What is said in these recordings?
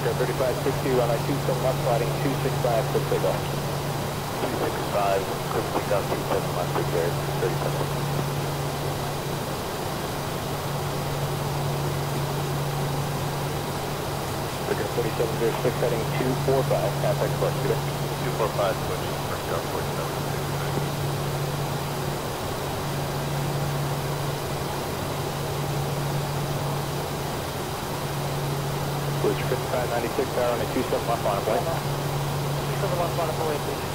Echo 3560, runway 27 left, sliding 265, quick takeoff. 265, quick takeoff, 27 left, prepared, 30 seconds. Echo 4706, heading 245, contact approach, good. 245, switch, first go, 47. Switch 5596, power on a 27 left on a plane. 27 left on a plane, please.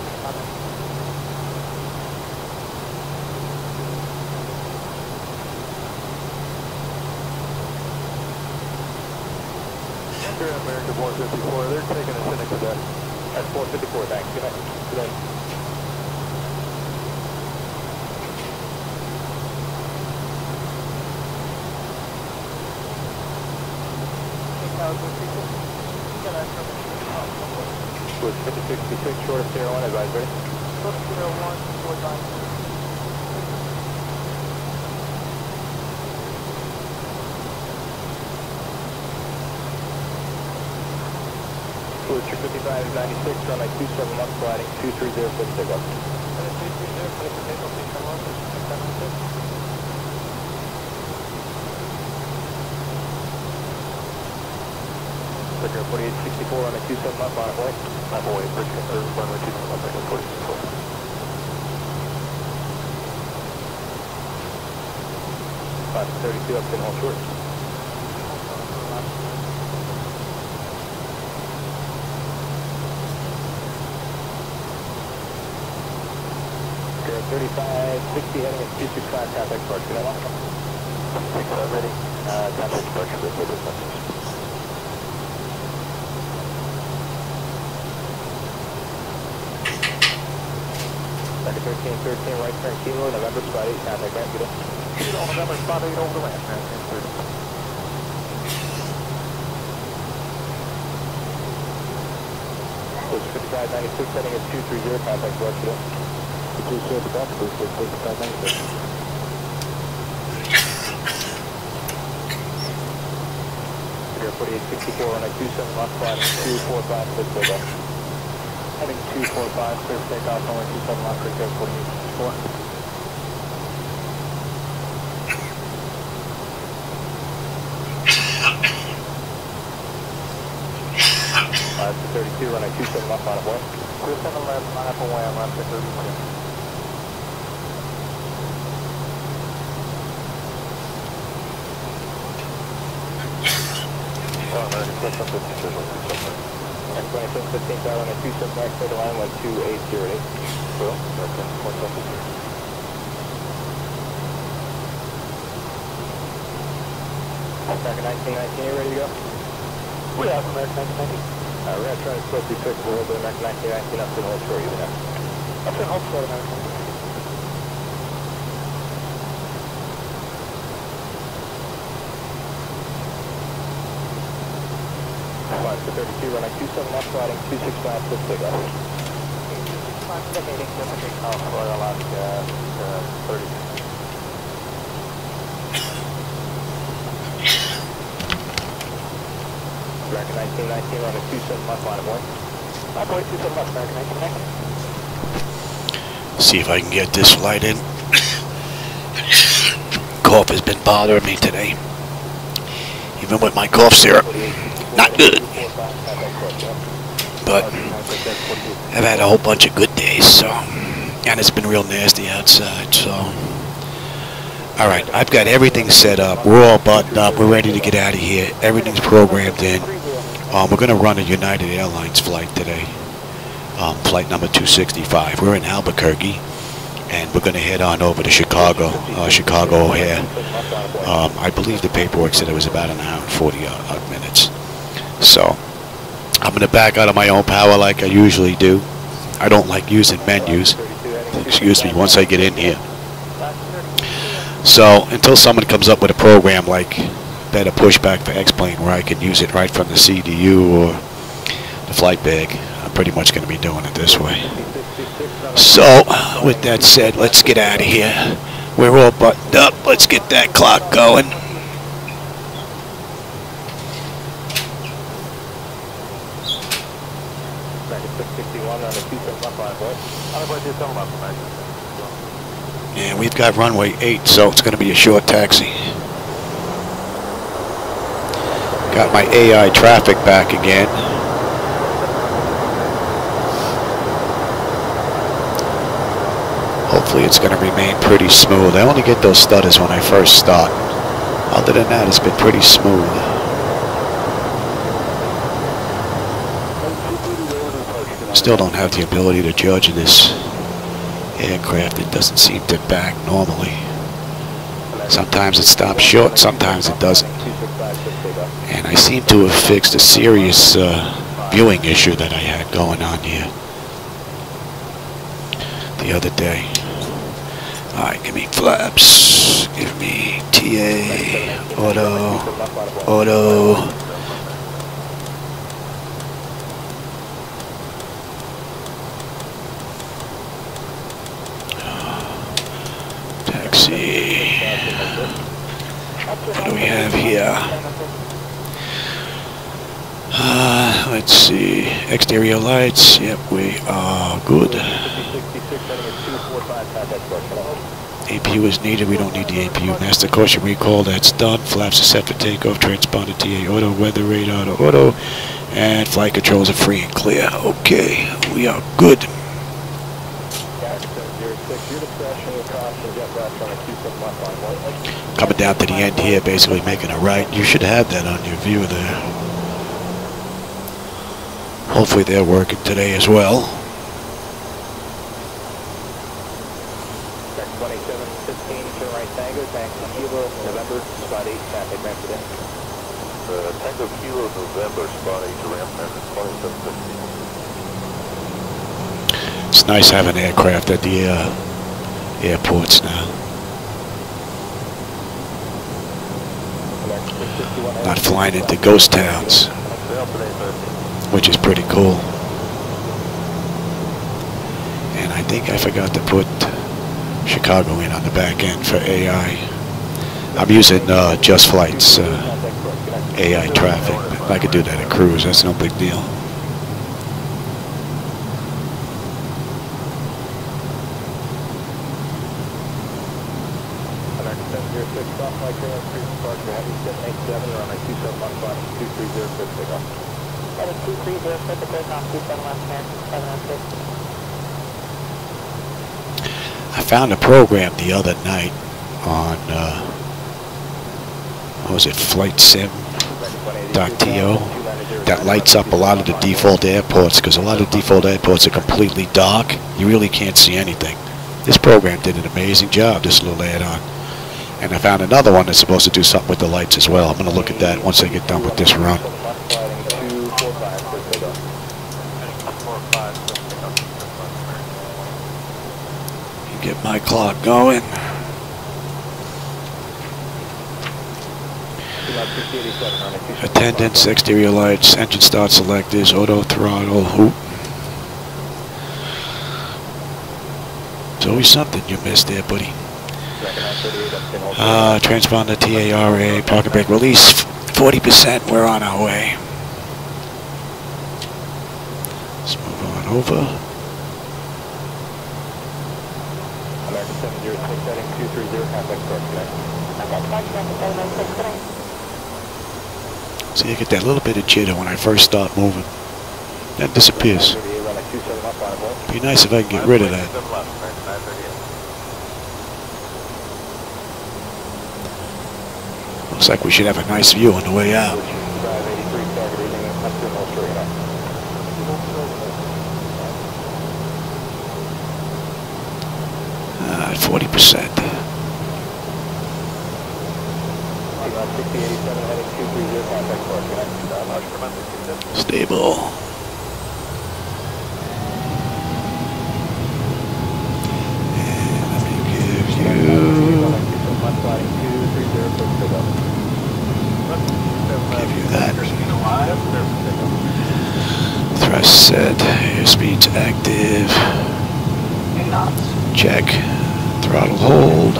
Here at American 454, they're taking us into Quebec. That's 454, thanks. Good night. Good night. Switch 5066, short of 01, advise ready. Short of 01, 4 Switch 5596, runway 27 left, sliding 230 for the takeoff. 230 for the takeoff, please come on, 676. Echo 4864 on a 27 left on a boy. My boy, bridge confirmed, runway 27 left, Echo 4864. 532 up, pin hold short. Echo 3560 heading at 265, contact approach, good night. 65 ready, contact approach for the message. Second 1313, right turn Kilo, November spot 8, contact ramp, good day. Kilo, November spot 8 over the ramp, transfer 30. Switch 5596, heading at 230, contact approach, good day. 230 back, switch 5596. Figure 4864 on a 27 left, sliding 245, quick takeoff. Heading 245, clear takeoff, only 27 left, quick takeoff, 4864. 532, runway 27 left on a boy. 27 left, line up away, I'm left at 32. And 2715, power on a 27 right, clear the line, 12808. Cool, okay, 173. American 1919, you ready to go? We have American 1919. We're going to try to split these quick a little bit. American 1919 up to the hold short, you there. Up to the hold short, American 1919. 532, running 27 left, sliding 265, quick takeoff. 265, indicating Pacific for Alaska, 30. American 1919, running 27 left, line of one. My boy, 27 left, American 1919. See if I can get this light in. Cough has been bothering me today. Even with my cough syrup. Not good. But I've had a whole bunch of good days, so, and it's been real nasty outside, so. Alright, I've got everything set up. We're all buttoned up. We're ready to get out of here. Everything's programmed in. We're going to run a United Airlines flight today. Flight number 265. We're in Albuquerque, and we're going to head on over to Chicago, Chicago O'Hare. I believe the paperwork said it was about an hour and 40 odd minutes. So, I'm going to back out of my own power like I usually do. I don't like using menus. Excuse me, once I get in here. So, until someone comes up with a program like better pushback for X-Plane where I can use it right from the CDU or the flight bag, I'm pretty much going to be doing it this way. So, with that said, let's get out of here. We're all buttoned up. Let's get that clock going. And we've got runway 8, so it's going to be a short taxi. Got my AI traffic back again. Hopefully it's going to remain pretty smooth. I only get those stutters when I first start. Other than that, it's been pretty smooth. Still don't have the ability to judge this aircraft. It doesn't seem to back normally. Sometimes it stops short, sometimes it doesn't. And I seem to have fixed a serious viewing issue that I had going on here the other day. Alright, give me flaps, give me TA, auto. Taxi. What do we have here? Let's see. Exterior lights. Yep, we are good. APU is needed. We don't need the APU. Master caution recall. That's done. Flaps are set for takeoff. Transponder TA auto. Weather radar to auto. And flight controls are free and clear. Okay, we are good. Coming down to the end here, basically making a right. You should have that on your view there. Hopefully they're working today as well. 2715 to right Tango, Tango Kilo, November, spot 8, traffic ramp it in. Tango Kilo, November, spot 8 to ramp it in, 2715. It's nice having aircraft at the airports now. Not flying into ghost towns, which is pretty cool. And I think I forgot to put Chicago in on the back end for AI. I'm using Just Flight's AI traffic. I could do that at cruise, that's no big deal. I found a program the other night on, what was it, FlightSim.to that lights up a lot of the default airports, because a lot of default airports are completely dark. You really can't see anything. This program did an amazing job, this little add-on. And I found another one that's supposed to do something with the lights as well. I'm going to look at that once I get done with this run. Get my clock going. Attendants, exterior lights, engine start selectors, auto throttle, hoop. There's always something you missed there, buddy. Transponder TARA, parking brake release, 40%, we're on our way. Let's move on over. American 706, heading 230, contact Spark Connect. So you get that little bit of jitter when I first start moving. That disappears. Be nice if I can get rid of that. Looks like we should have a nice view on the way out. 40%. Stable. And let me give you that. Thrust set. Airspeed's active. Check. Throttle hold.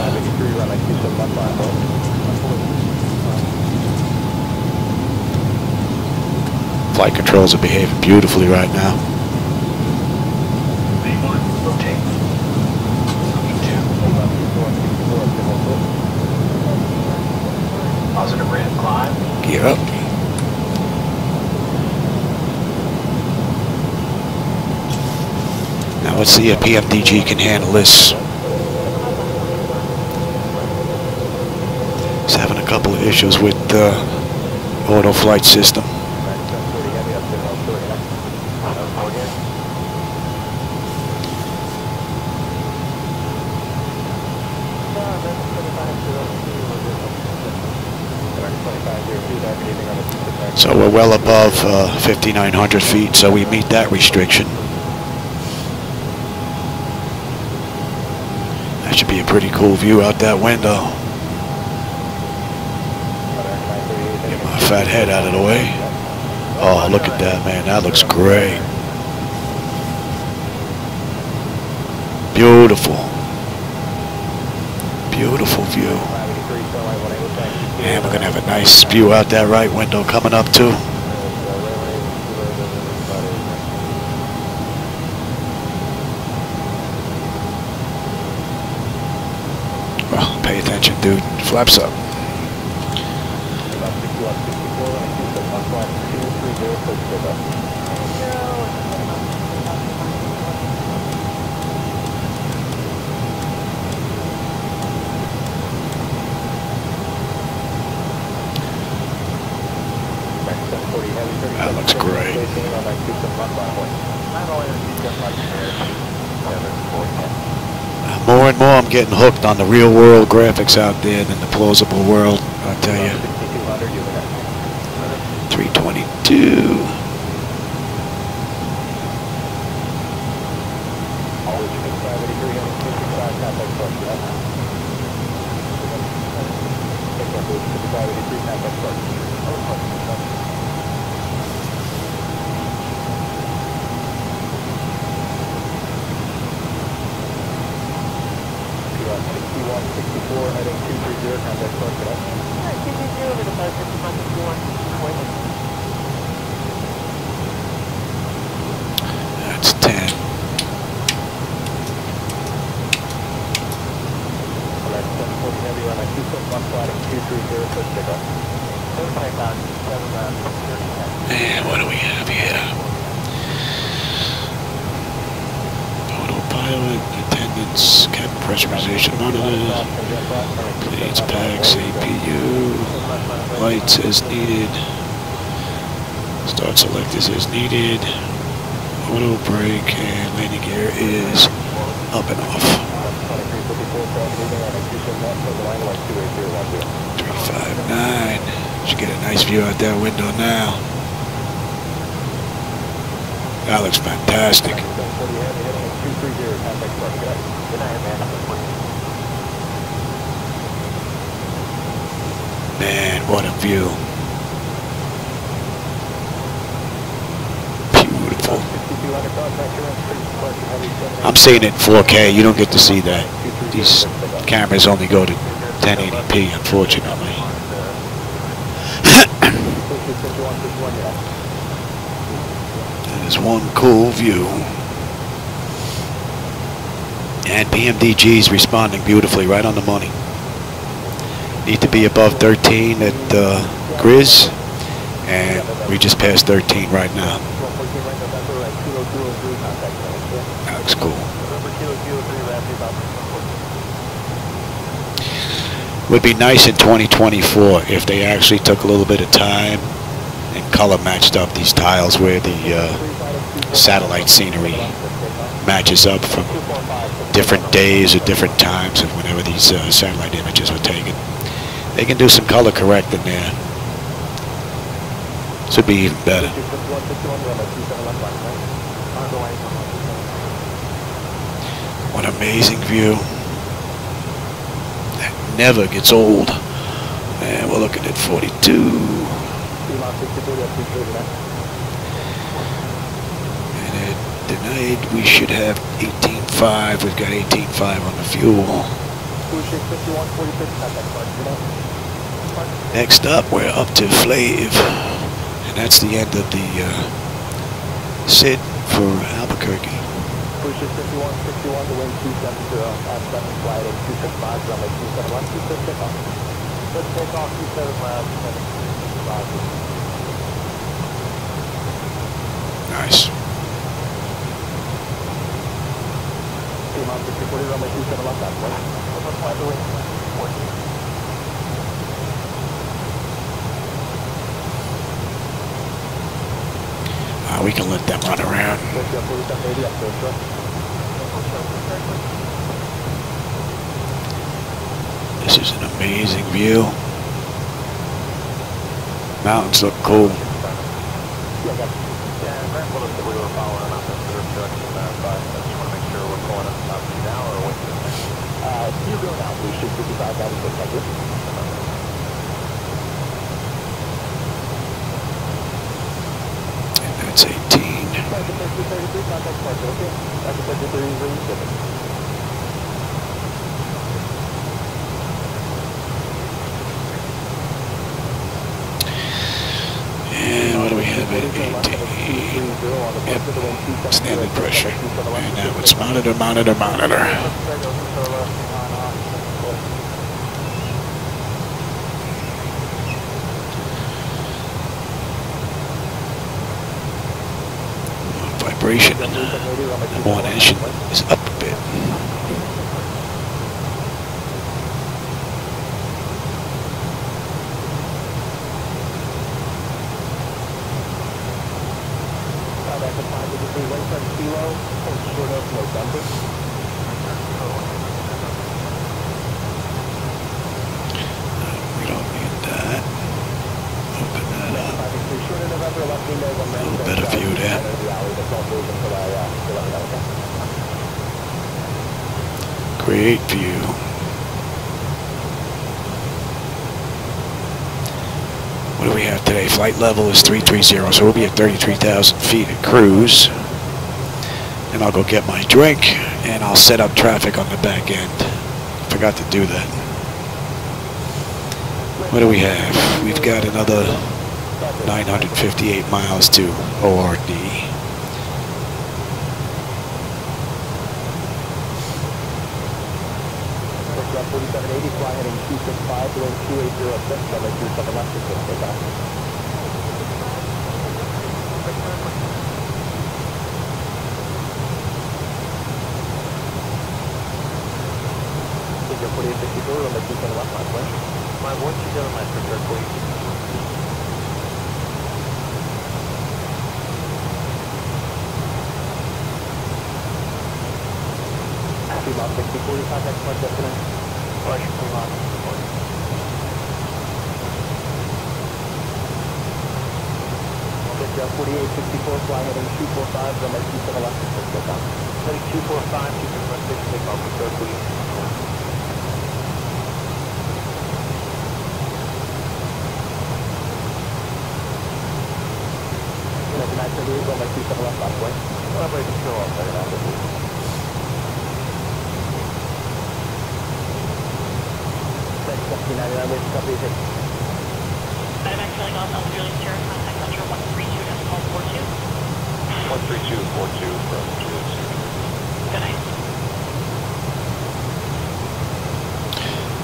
Flight controls are behaving beautifully right now. gear up. Now let's see if PMDG can handle this. He's having a couple of issues with the auto flight system. So we're well above 5,900 feet, so we meet that restriction. That should be a pretty cool view out that window. Get my fat head out of the way. Oh, look at that, man. That looks great. Beautiful. Beautiful view. And we're going to have a nice view out that right window coming up too. Well, pay attention, dude. Flaps up. That looks great. More and more I'm getting hooked on the real world graphics out there than the plausible world, I'll tell you. 322. That's 10. And what do we have here? Autopilot, attendance, cabin pressurization monitors, plates, packs, APU, lights as needed, start selectors as needed, auto brake, and landing gear is up and off. 359. Should get a nice view out that window now. That looks fantastic. Man, what a view. Beautiful. I'm seeing it in 4K. You don't get to see that. These cameras only go to 1080p, unfortunately. That is one cool view. And PMDG is responding beautifully, right on the money. Need to be above 13 at Grizz, and we just passed 13 right now. That looks cool. Would be nice in 2024 if they actually took a little bit of time and color matched up these tiles where the satellite scenery matches up from different days or different times of whenever these satellite images were taken. They can do some color correcting there. This would be even better. What an amazing view. That never gets old. And we're looking at 42. And at denied, we should have 18.5. We've got 18.5 on the fuel. Next up, we're up to Flav. And that's the end of the SID for Albuquerque. Push it 51, 61 to wind 270, at 7 flight at 265, runway 271, 265. Let's take off 27 miles. Nice. We can let them run around. This is an amazing view. Mountains look cool. And that's 18. And what do we have at 18? Yep, standard pressure. And now it's monitor, monitor, monitor. Vibration in the one engine is up a bit. We don't need that. Open that up. A little better view there. Great view. What do we have today? Flight level is 330, so we'll be at 33,000 feet at cruise. And I'll go get my drink, and I'll set up traffic on the back end. Forgot to do that. What do we have? We've got another 958 miles to ORD.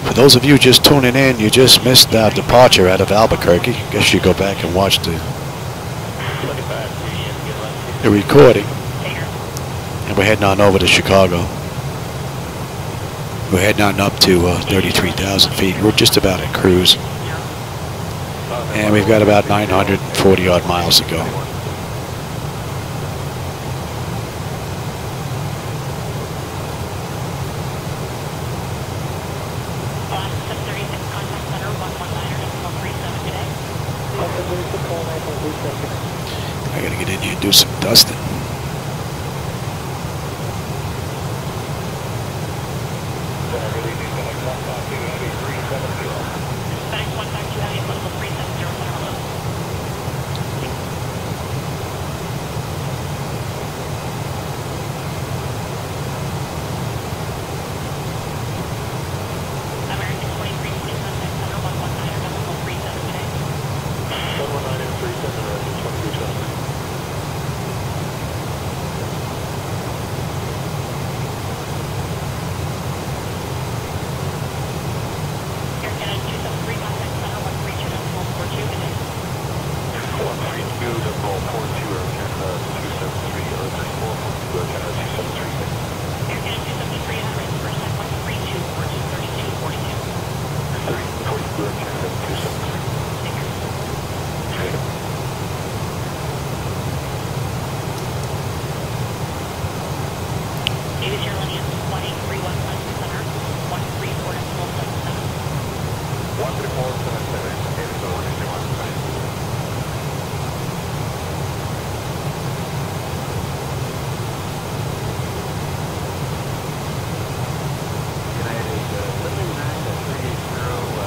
For those of you just tuning in, you just missed our departure out of Albuquerque. Guess you go back and watch the recording. And we're heading on over to Chicago. We're heading on up to 33,000 feet. We're just about at cruise. And we've got about 940 odd miles to go. I gotta get in here and do some dusting.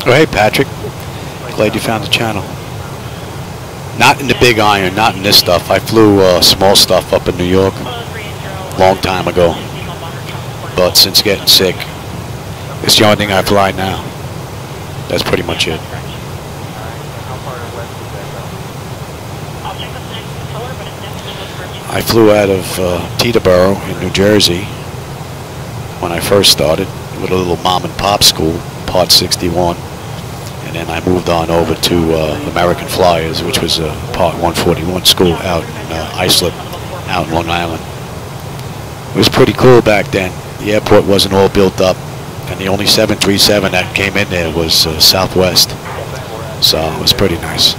Oh, hey, Patrick. Glad you found the channel. Not in the big iron, not in this stuff. I flew small stuff up in New York a long time ago. But since getting sick, it's the only thing I fly now. That's pretty much it. I flew out of Teterboro in New Jersey when I first started with a little mom and pop school, Part 61. And then I moved on over to American Flyers, which was a Part 141 school out in Islip, out in Long Island. It was pretty cool back then. The airport wasn't all built up, and the only 737 that came in there was Southwest. So it was pretty nice.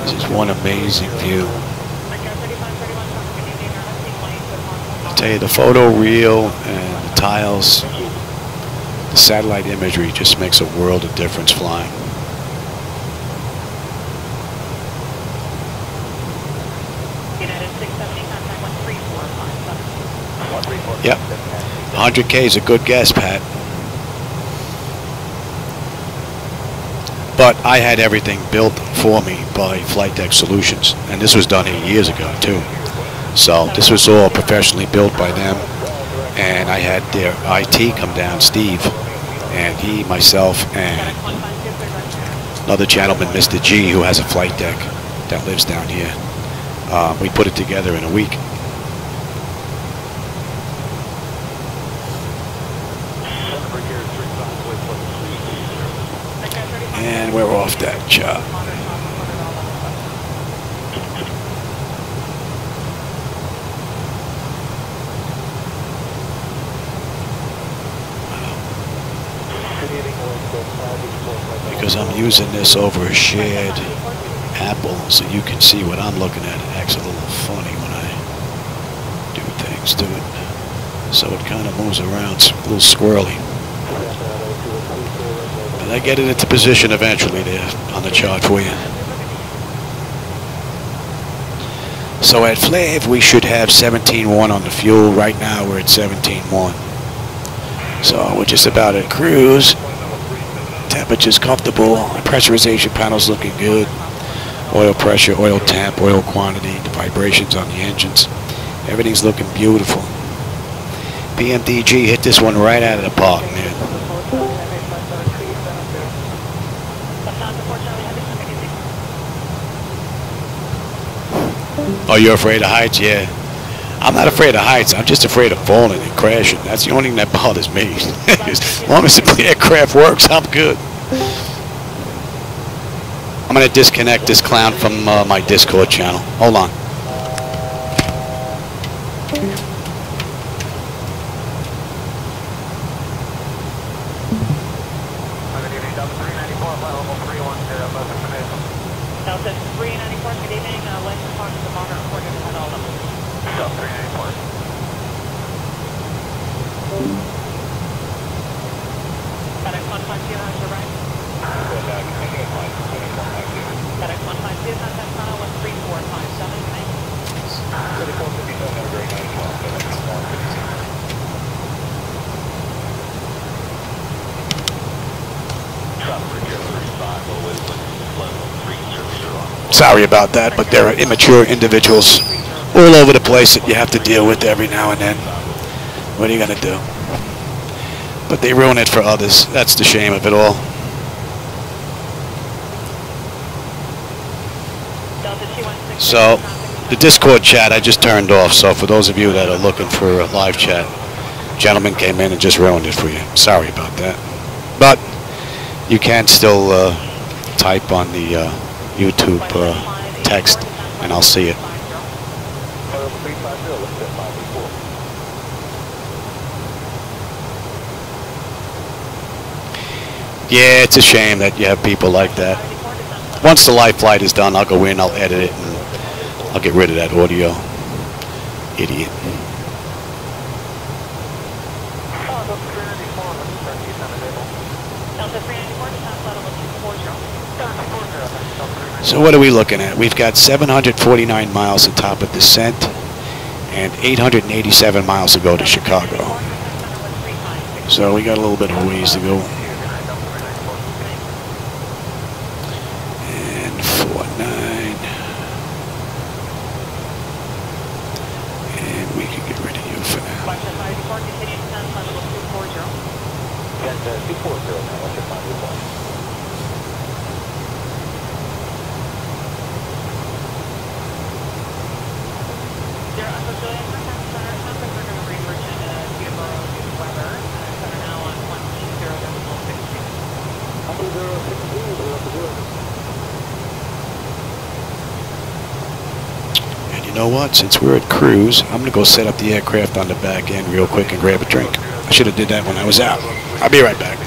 This is one amazing view. I'll tell you, the photo reel and the tiles, the satellite imagery just makes a world of difference flying. Yep, 100K is a good guess, Pat. But I had everything built for me by Flight Deck Solutions, and this was done 8 years ago too. So this was all professionally built by them, and I had their IT come down, Steve, and he, myself, and another gentleman, Mr. G, who has a flight deck that lives down here. We put it together in a week. And we're off that job. Because I'm using this over a shared Apple, so you can see what I'm looking at. It acts a little funny when I do things to it. So it kind of moves around, a little squirrely. I get it into position eventually there on the chart for you. So at Flav we should have 17.1 on the fuel. Right now we're at 17.1. So we're just about at cruise. Temperature's comfortable. Pressurization panel's looking good. Oil pressure, oil temp, oil quantity, the vibrations on the engines. Everything's looking beautiful. PMDG hit this one right out of the park, man. Oh, you're afraid of heights? Yeah. I'm not afraid of heights. I'm just afraid of falling and crashing. That's the only thing that bothers me. As long as the aircraft works, I'm good. I'm going to disconnect this clown from my Discord channel. Hold on. Delta 394, good evening. Let's talk to the monitor according to all of them. Delta 394. FedEx 152 has arrived. FedEx 152 has Antana 13457. Thanks. 3457, have a great night. Sorry about that, but there are immature individuals all over the place that you have to deal with every now and then. What are you going to do? But they ruin it for others. That's the shame of it all. So, the Discord chat I just turned off, so for those of you that are looking for a live chat, gentleman came in and just ruined it for you. Sorry about that. But you can still type on the YouTube text, and I'll see it. Yeah, it's a shame that you have people like that. Once the live flight is done, I'll go in, I'll edit it, and I'll get rid of that audio. Idiot. So what are we looking at? We've got 749 miles of top of descent and 887 miles to go to Chicago. So we got a little bit of a ways to go. And 49. And we can get rid of you for now. And you know what? Since we're at cruise, I'm going to go set up the aircraft on the back end real quick and grab a drink. I should have did that when I was out. I'll be right back.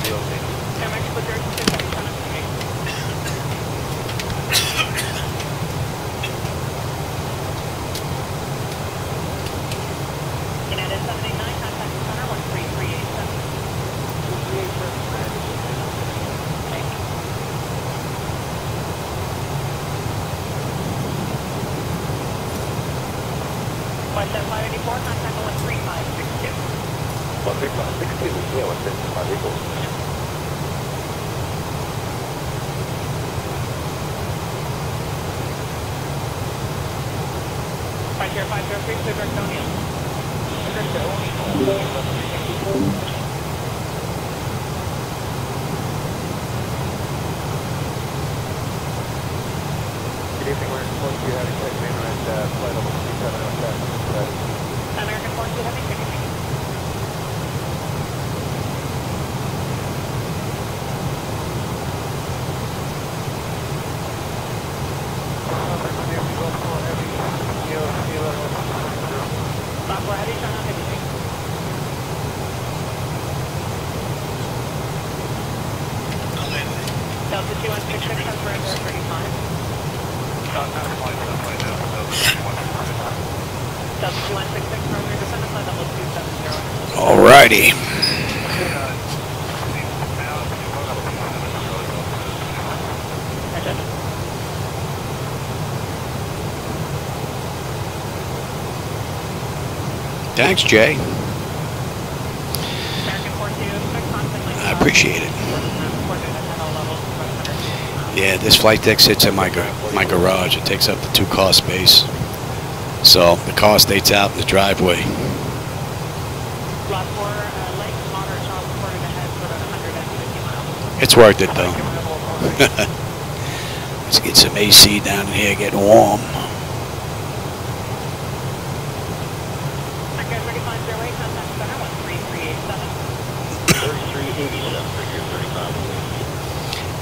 Alrighty. Thanks, Jay. I appreciate it. Yeah, this flight deck sits in my garage. It takes up the 2 car space. So the car stays out in the driveway. It's worth it though. Let's get some AC down in here, getting warm.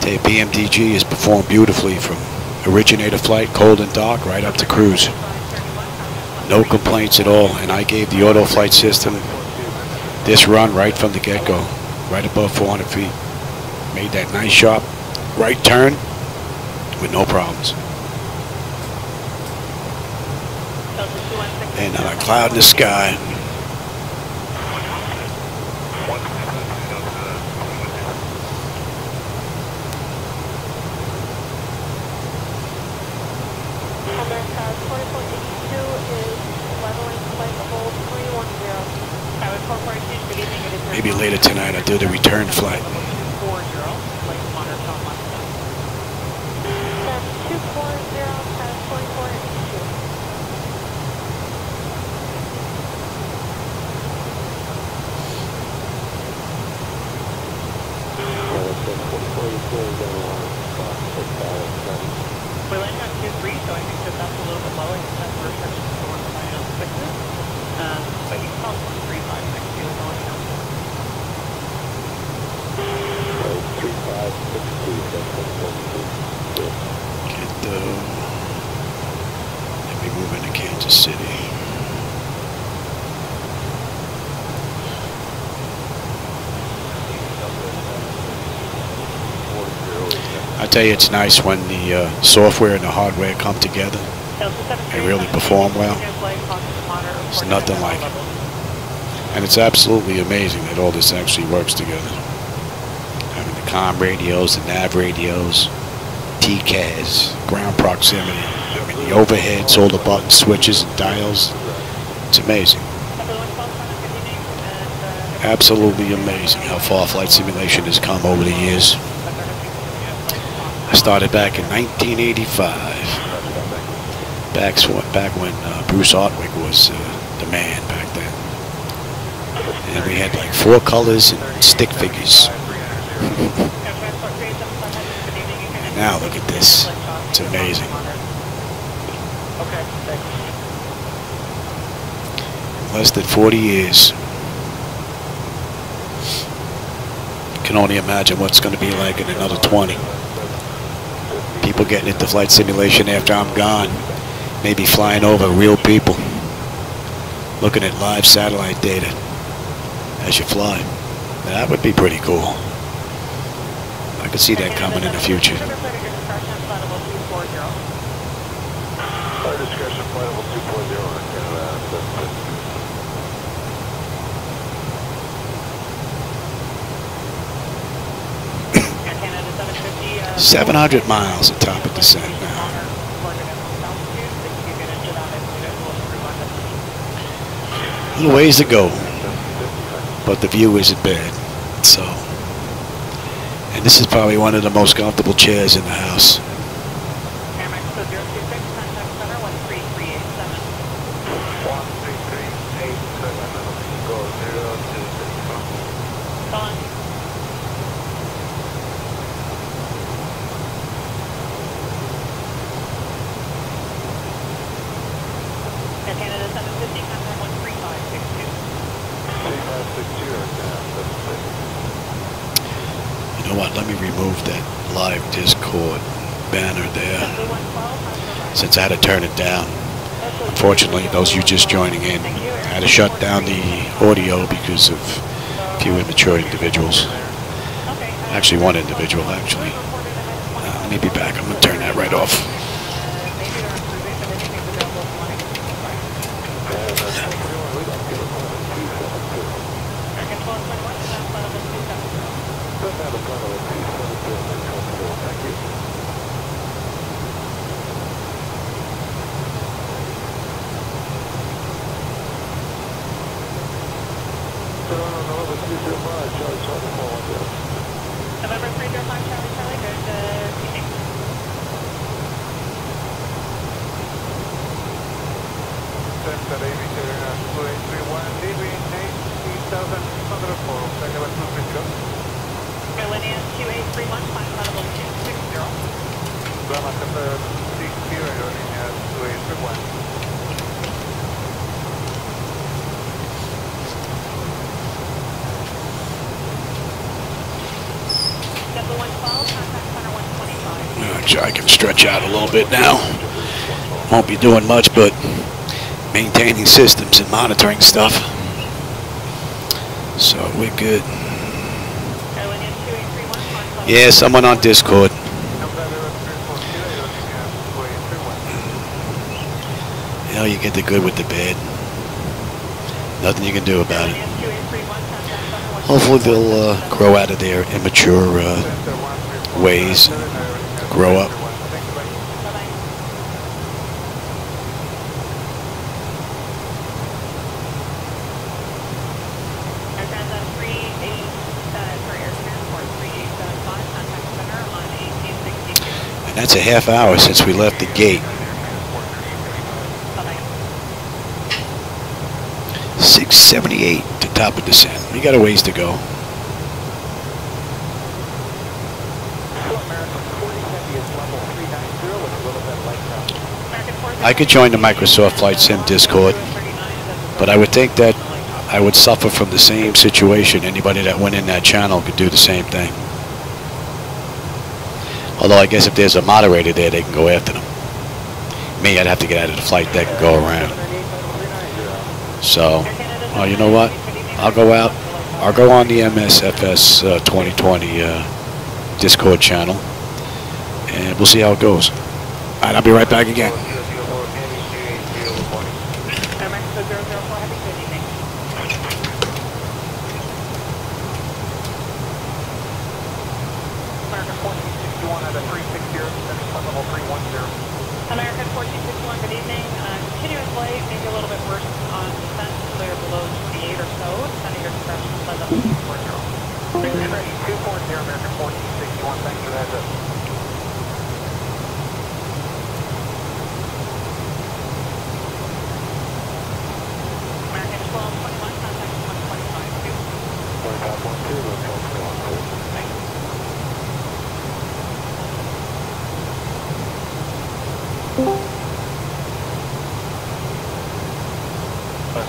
The PMDG has performed beautifully from originator flight, cold and dark, right up to cruise. No complaints at all, and I gave the auto flight system this run right from the get-go, right above 400 feet. Made that nice sharp right turn with no problems. And not a cloud in the sky. Maybe later tonight I'll do the return flight. We're landing on 2-3, so I think that that's a little bit low. I think that's where sections are going to land on 6s. But you can call 135 next to you going down. 35, 60, let me move into Kansas City. tell you, it's nice when the software and the hardware come together and really perform well. It's nothing like it. And it's absolutely amazing that all this actually works together. Having the comm radios, the nav radios, TCAS, ground proximity. I mean, the overheads, all the buttons, switches, and dials. It's amazing. Absolutely amazing how far flight simulation has come over the years. I started back in 1985. Back when Bruce Hartwig was the man back then. And we had like 4 colors and stick figures. And now look at this. It's amazing. Less than 40 years. Can only imagine what's going to be like in another 20. People getting into flight simulation after I'm gone. Maybe flying over real people. Looking at live satellite data as you fly. That would be pretty cool. I could see that coming in the future. Discretion flight level 240. 700 miles atop of descent now. A little ways to go, but the view isn't bad. So, and this is probably one of the most comfortable chairs in the house. You know what, let me remove that live Discord banner there, since I had to turn it down. Unfortunately, those of you just joining in, I had to shut down the audio because of a few immature individuals. Actually, one individual, actually. Let me be back. I'm going to turn that right off. November 305 Charlie Charlie, go to Phoenix. Center ABQ 2831, leaving 8,604, flight level 230. Airlines 2831, flight level 260. Brahma Center 60, airlines 2831. I can stretch out a little bit now. Won't be doing much but maintaining systems and monitoring stuff. So we're good. Yeah, someone on Discord. You know, you get the good with the bad. Nothing you can do about it. Hopefully they'll grow out of their immature ways and grow up. And that's a half hour since we left the gate. 678 to top of descent. We got a ways to go. I could join the Microsoft Flight Sim Discord, but I would think that I would suffer from the same situation. Anybody that went in that channel could do the same thing. Although I guess if there's a moderator there, they can go after them. Me, I'd have to get out of the flight deck and go around. So, well, you know what? I'll go out. I'll go on the MSFS 2020 Discord channel. and we'll see how it goes. All right, I'll be right back again. Mexico 004, have a good evening. American 1461 at a 360, descending flight level 310. American 1461, good evening. Continuous flight, maybe a little bit worse on descent, clear below 28 or so, descending your compression flight level 240. Ready, 240, American 1461, thanks for that. American 1221, contact 125. 25.2, let's go for 1, Thanks.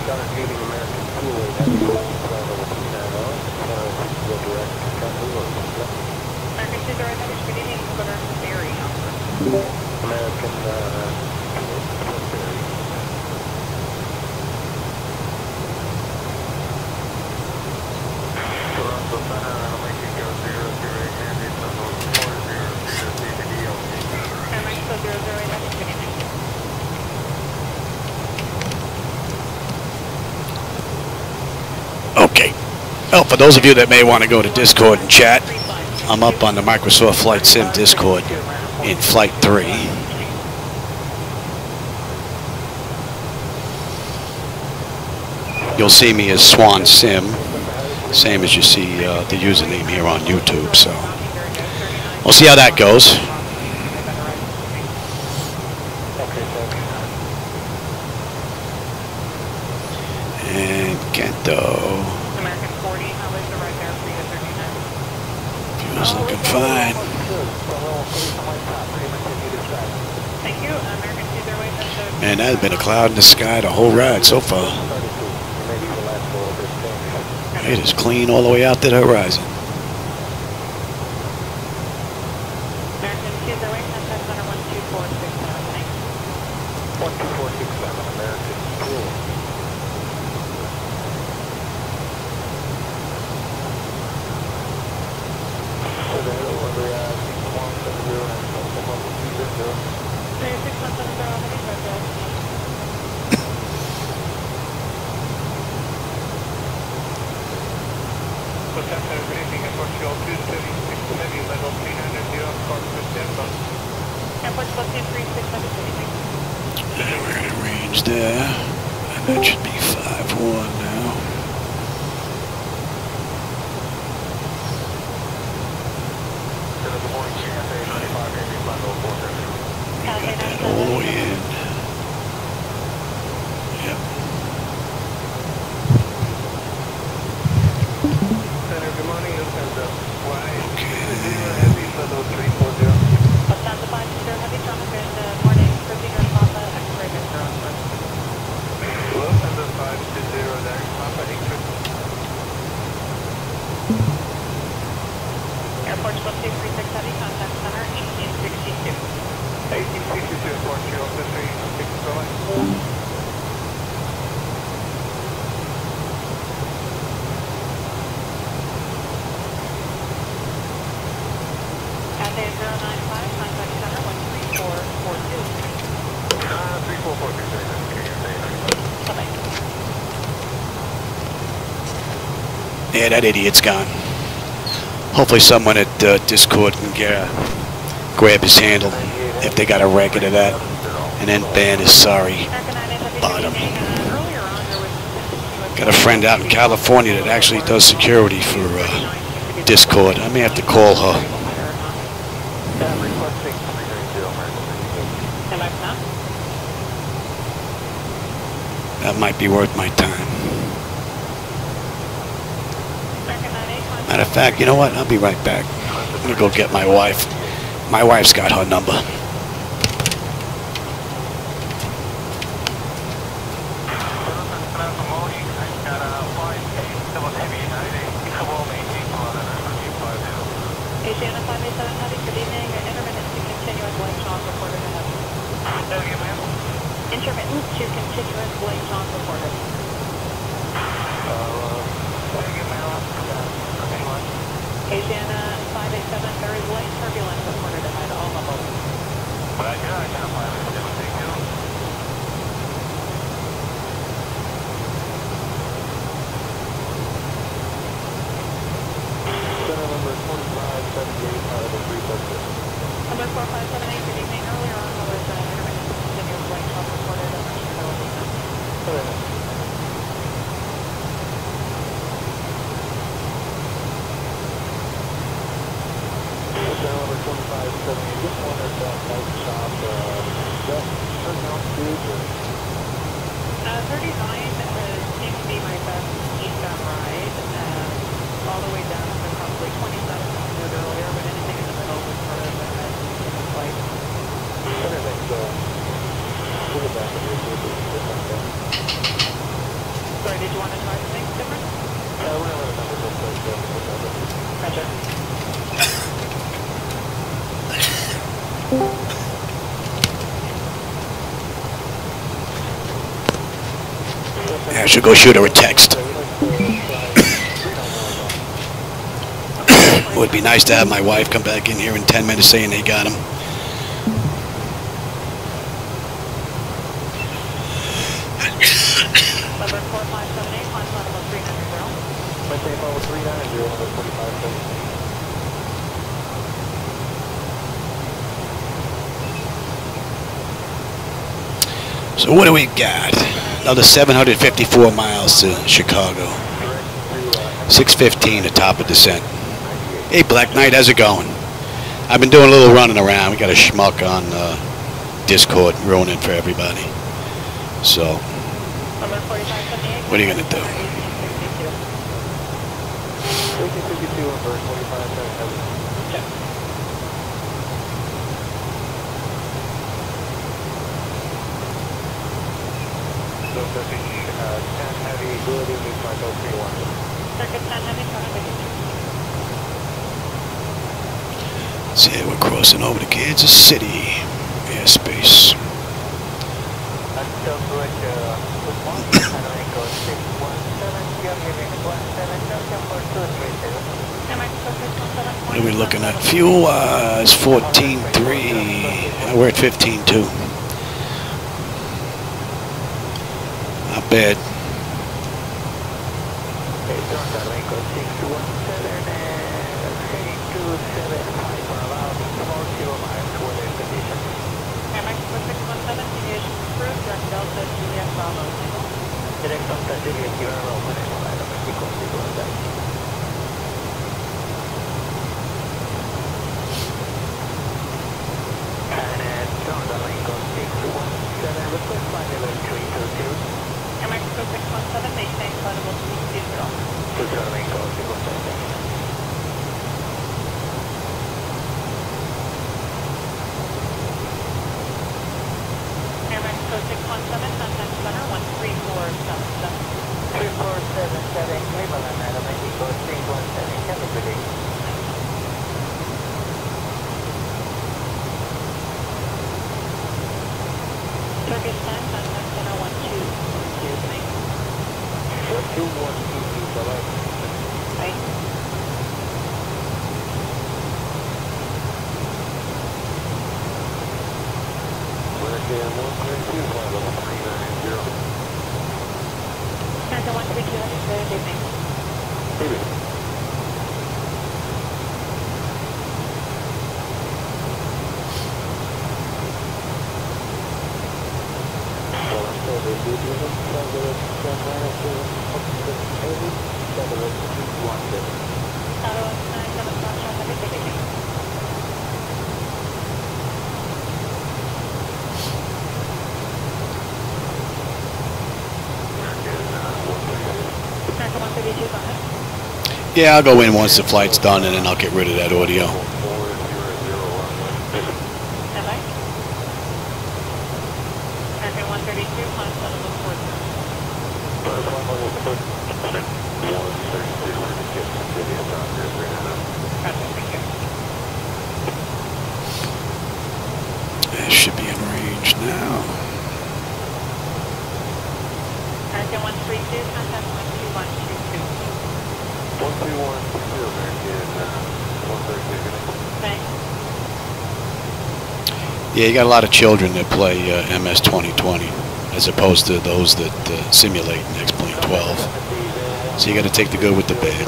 Started meeting American Cool Heavy flight level 390, go direct to Kabu or American 20 Heavy, good evening, go to Berry. American Berry. Toronto Center, I'll make it go 008 Heavy, level 40, CBD, Mexico 008 Heavy, good evening. Okay. Well, for those of you that may want to go to Discord and chat, I'm up on the Microsoft Flight Sim Discord in Flight 3. You'll see me as Swan Sim, same as you see the username here on YouTube. So we'll see how that goes. And Kento. American 40, highways are right there for you at 39. Fuel's looking fine. Thank you. American 208, Man, there's been a cloud in the sky the whole ride so far. It is clean all the way out to the horizon. American 208, contact center 12467, thanks. 12467, American Cool. And we're in range there. And that should be 5-1 now. Get all the way in. Yep. Good morning, Okay. Lufthansa 520 Heavy traffic, good morning. Proceed Papa, X-ray Victor on board. Lufthansa 520 there, Papa X-ray. Airport 1236 Heavy, contact center 1862. 1862, Airport 306, going. Cathay 095, contact center 13442. 3442, Bye-bye. Yeah, that idiot's gone. Hopefully someone at Discord can grab his handle if they got a record of that, and then ban his sorry bottom. Got a friend out in California that actually does security for Discord. I may have to call her. That might be worth my time. Matter of fact, you know what? I'll be right back. I'm gonna go get my wife. My wife's got her number. Asiana 587 Heavy, good evening. Intermittent to continuous light shock reported ahead. Intermittent to continuous light shock reported. Asiana 587, there is light turbulence reported ahead, all levels. 4578, good evening. Earlier on, there was intermittent continuous light trouble reported. I'm not sure what was that. Number 2578, just wondered about light shop, is that certain altitudes or? 39 seems to be my best eastbound ride, all the way down to probably 27 minutes earlier, but anything in the middle was sort of continuous light. Everything's really back in your different. Sorry, did you want to try something different? We're going to run a number real quick. Gotcha. Yeah, I should go shoot her a text. It would be nice to have my wife come back in here in 10 minutes saying they got him. Number 4578, climb level 390. Maintain level 390, number 4578. So what do we got? Another 754 miles to Chicago. 6:15 at top of descent. Hey, Black Knight, how's it going? I've been doing a little running around. We got a schmuck on Discord ruining for everybody. So, what are you going to do? 52 and verse 4577. So, 10 heavy, good evening, flight 031. Circuit 10 heavy, So yeah, we're crossing over to Kansas City airspace. What are we looking at? Fuel is 14.3. We're at 15.2. Not bad. Yeah, I'll go in once the flight's done, and then I'll get rid of that audio. It should be in range now. American 132, contact 12122. 131, American 132. Thanks. Yeah, you got a lot of children that play MS 2020 as opposed to those that simulate X-Plane 12. So you got to take the good with the bad.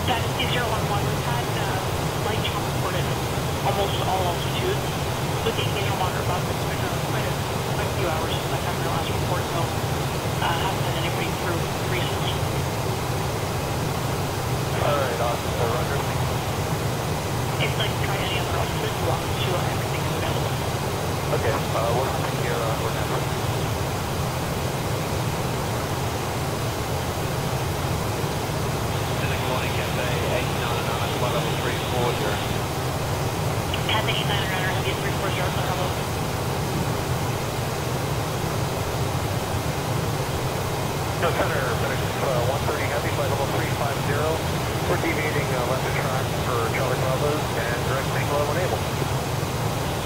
That's C011. We've had light chop reported almost all altitudes with the occasional moderate bump. It's been quite a few hours since I've had my last report, so haven't had anybody through recently. Alright, awesome. So Roger. If you'd like to try any other altitudes, walk to everything is available. Okay, we'll take care of our network. Cafe 899, flight level 340. Cafe 899, have you 340, hello. No, Center, FedEx 130 Heavy, flight level 350. We're deviating left of track for Charlie Bravo and direct single level enable.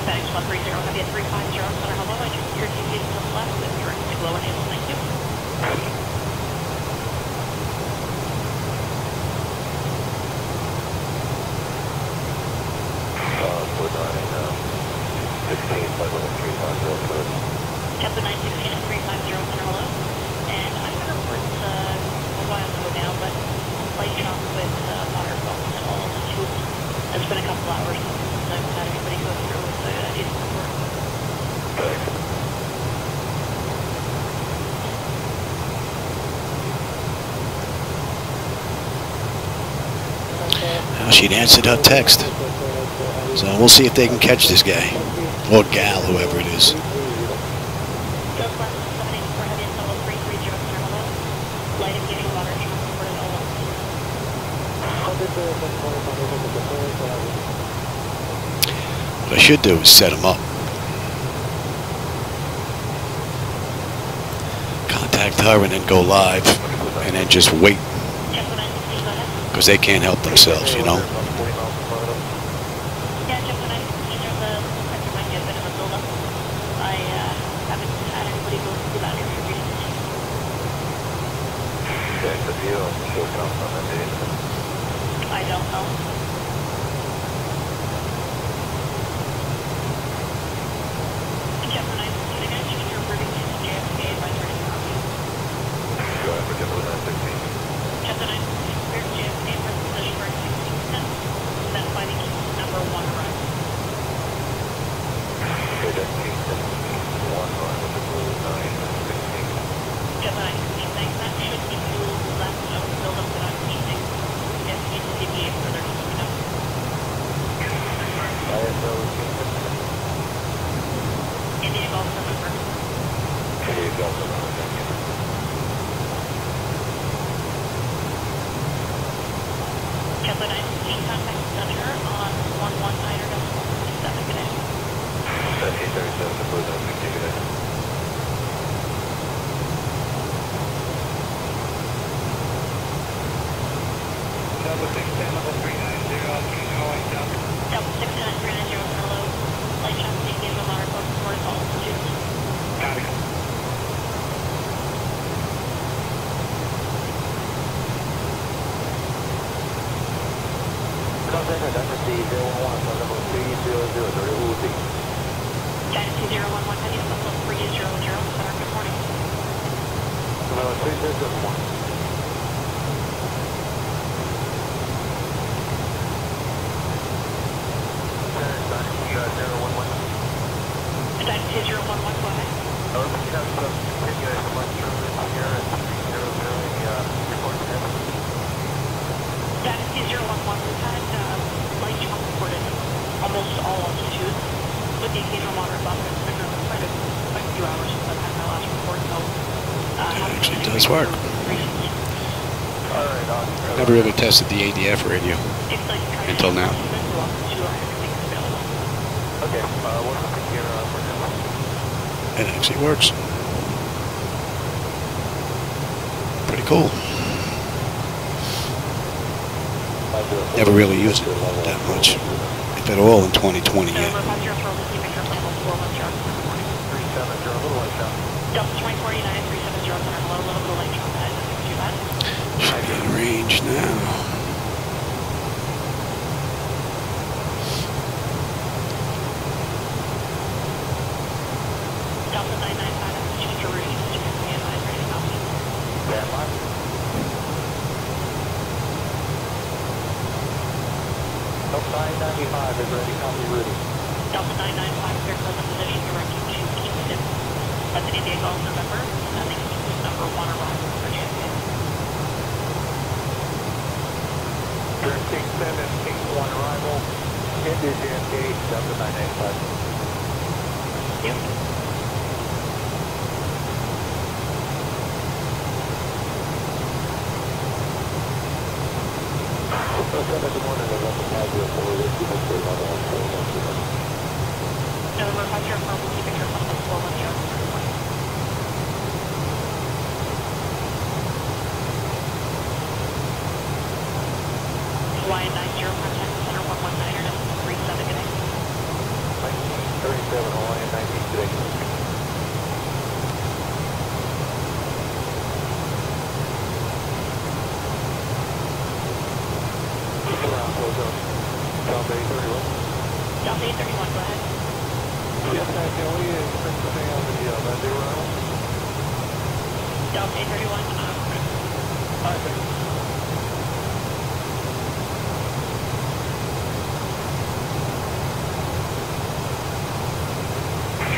FedEx 130 Heavy at 350, Center, hello. I just heard deviating to the left with direct single enable, thank you. We're running 16, flight level 350, please. Captain 916 at 350, Center, hello. And I'm going to report a while ago now, but light chop with moderate bumps at all altitudes. It's been a couple hours since I've had anybody go through with a decent report. Thanks. Well, she'd answered her text. So we'll see if they can catch this guy. Or gal, whoever it is. Just left 784 heavy at level 330, Center, hello. Light and getting water chop reported all altitudes. What I should do is set him up. Contact her and then go live. And then just wait. Because they can't help themselves, you know. Yeah, Jeff, when I there's a sector might get a bit of a build-up. I haven't had anybody go through that area recently. Check the view. She'll come from the day. I don't know. Jeff, when I just your ribbon to JFK by turning copy. Go ahead for Jeff 916. Jeff, when I cleared JFK for position for 16 cents, then finding number 1 run. Okay, that's Kingston 1 run with the blue 916. Jeff, when I think that should keep you left of the build-up that I'm using. If you need to deviate further, just let me know. ISO Kingston. India Golf November. India Golf November, thank you. Kepler 916, contact center on 11.9.47, good day. 837, the blue 916, good day. Double 610, level 390, keep going down. Double 69390, hello. Light chop taking in the moderate boat for all altitudes. Copy. Contact identity 011, level 300, the Uzi. Dynasty 011, heading up level 300, center, good morning. Level 300, 1. Dynasty 011, go ahead. We have some continuous much further here at 300, report to him. Dynasty 011, we've had light chop reported almost all altitudes with the occasional moderate bump. It's been quite a few hours since I've had my last report, so It actually does work. recently. Alright, awesome. Never really tested the ADF radio If you'd like to try until now. walk to everything is available. Okay, we'll take care for now. It actually works. Pretty cool. Never really used it that much, if at all, in 2020 So yet. we're about 0 for keep it level 410 good morning. 370, a little light down. Delta 2049, 370, center, hello, a little bit of light chop ahead, nothing too bad. Should be in range now. Delta 995, that's just a route, just to be advised, ready to copy. Stand by. 95 is ready, copy Rudy. Delta 995, clear present position, directed to Kingston. President Diego, November, sending number 1 arrival for JFK. Turn Kingston and King 1 arrival, into JFK, Delta 995. Yep. Good morning, November 504, this is Mr. Level 412. November 504, we'll keep it here on the 410. Hawaiian 90, contact center 119er, that's 37 today. 1937, Hawaiian 90 today. Delta 831. Delta 831, go ahead. Yes, can we expect to stay on the Monday round? Delta 831, Alright, thank you.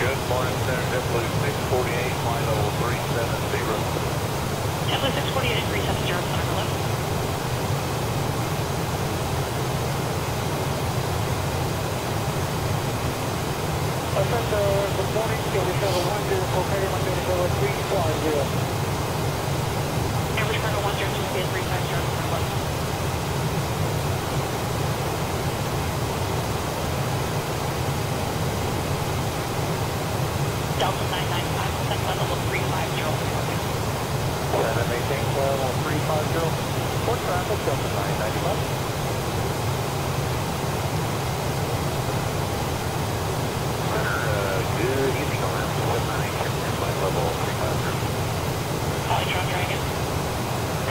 Good morning, Center JetBlue 648, flight level 370. JetBlue 648 and 370, center go left. Good morning, English Level 10, okay, Monday Level 350. English Cargo 10, Tuesday 350, center left. Delta 995, send flight level 350, Center maintain flight level 350. Port traffic, Delta 995. Good evening, Alaska 798, flight level 350. Polytron Dragon.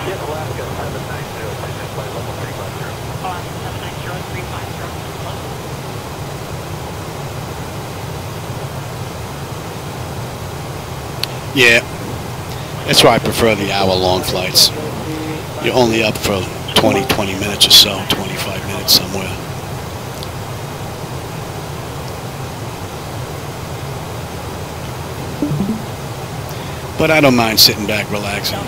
Yes, Alaska 790, flight level 350. Alaska 790, 350, close. Yeah, that's why I prefer the hour-long flights. You're only up for 20 minutes or so, 25 minutes somewhere. But I don't mind sitting back, relaxing. I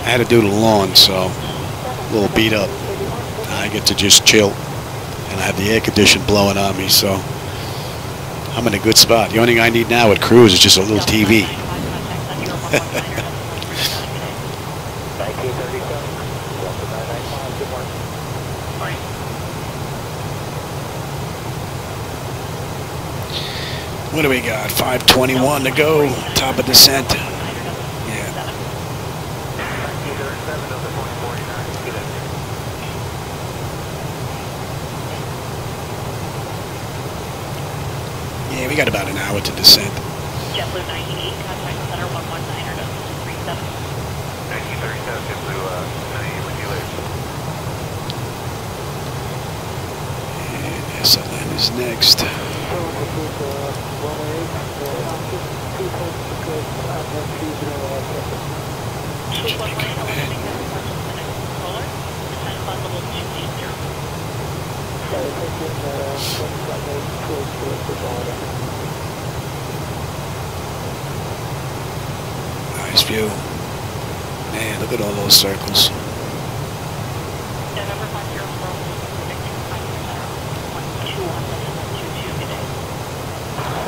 had to do the lawn, so a little beat up. I get to just chill, and I have the air condition blowing on me, so I'm in a good spot. The only thing I need now at cruise is just a little TV. 1937, What do we got? 5:21 to go. Top of descent. Yeah. Yeah, we got about an hour to descend. JetBlue 98, contact center 119er to 37. 1937, JetBlue 98, with you later. And SLN is next. Should be coming in. Nice view. Man, look at all those circles.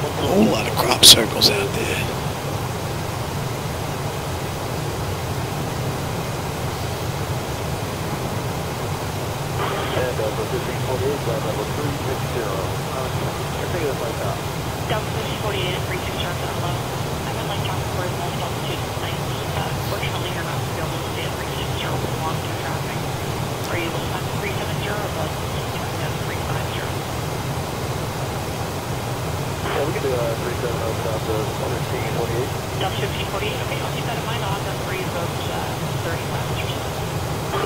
A whole lot of crop circles out there. And for 1548, flight level 360. Everything is like that. Delta 1548 and 360 are low. I'm in Lake Johnson for most altitude tonight. Fortunately, you're not going to be able to stay at 360 with long-term traffic. Are you able to find 370 or above? Turn down 350. Yeah, we can do 370 up to 1548. Delta 1548, okay, I'll keep that in mind. I'll have that for you about 30 miles or so.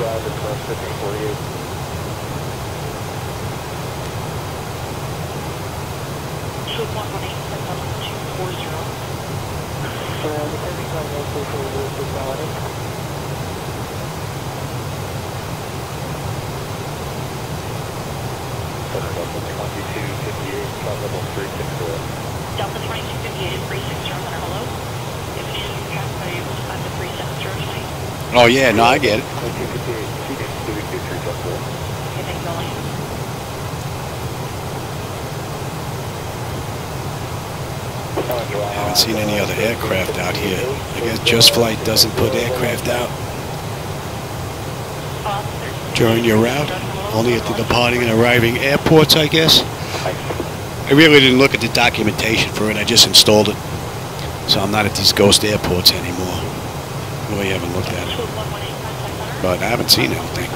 Yeah, that's 1548. Shoot 118, that's level 240. Depending on what the quality. flight level 360. Delta 2258 is 360 center, hello. If you need to are you able to find the 370 tonight? Oh yeah, no, I get it. 2258, KABQ 360. Okay, thank you, Ellie. I haven't seen any other aircraft out here. I guess Just Flight doesn't put aircraft out during your route, only at the departing and arriving airports, I guess. I really didn't look at the documentation for it, I just installed it. So I'm not at these ghost airports anymore. Really haven't looked at it. But I haven't seen anything.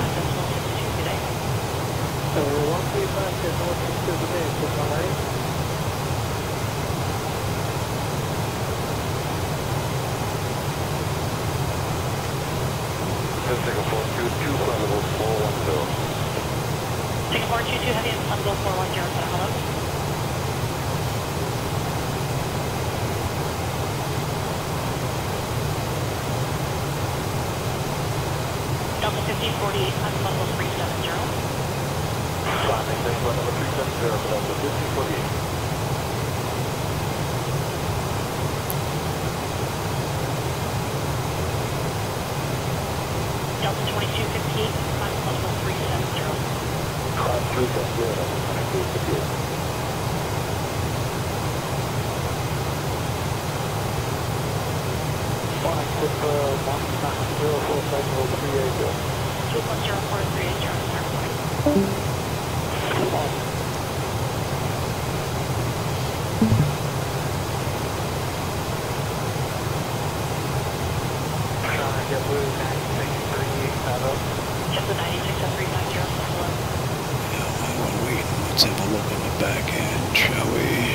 Singapore 22, flight level 410. Singapore 22 heavy and flight level 410, hello. Delta 1548, flight level 370. Flying flight level 370 for Delta 1548. Delta 2258, climb level 370. Climb 370, Delta 2258. Flying with 190 flight level 380. 2104380, start flight. Trying to get blue 96.350. Just the 96 at 390, hello. Let's have a look in the back end, shall we?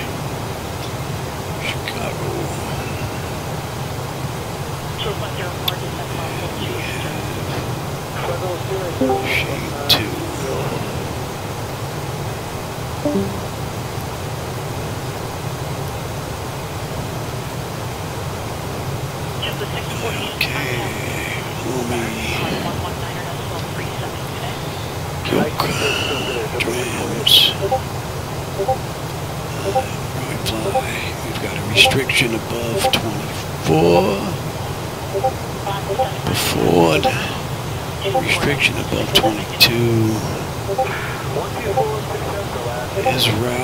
Chicago. 2104, descent level 280. Shade 2. Just the 648. Okay. Homie. 119 Yoke. Drams. Right fly. We've got a restriction above 24. Ford. Restriction above 22. Ezra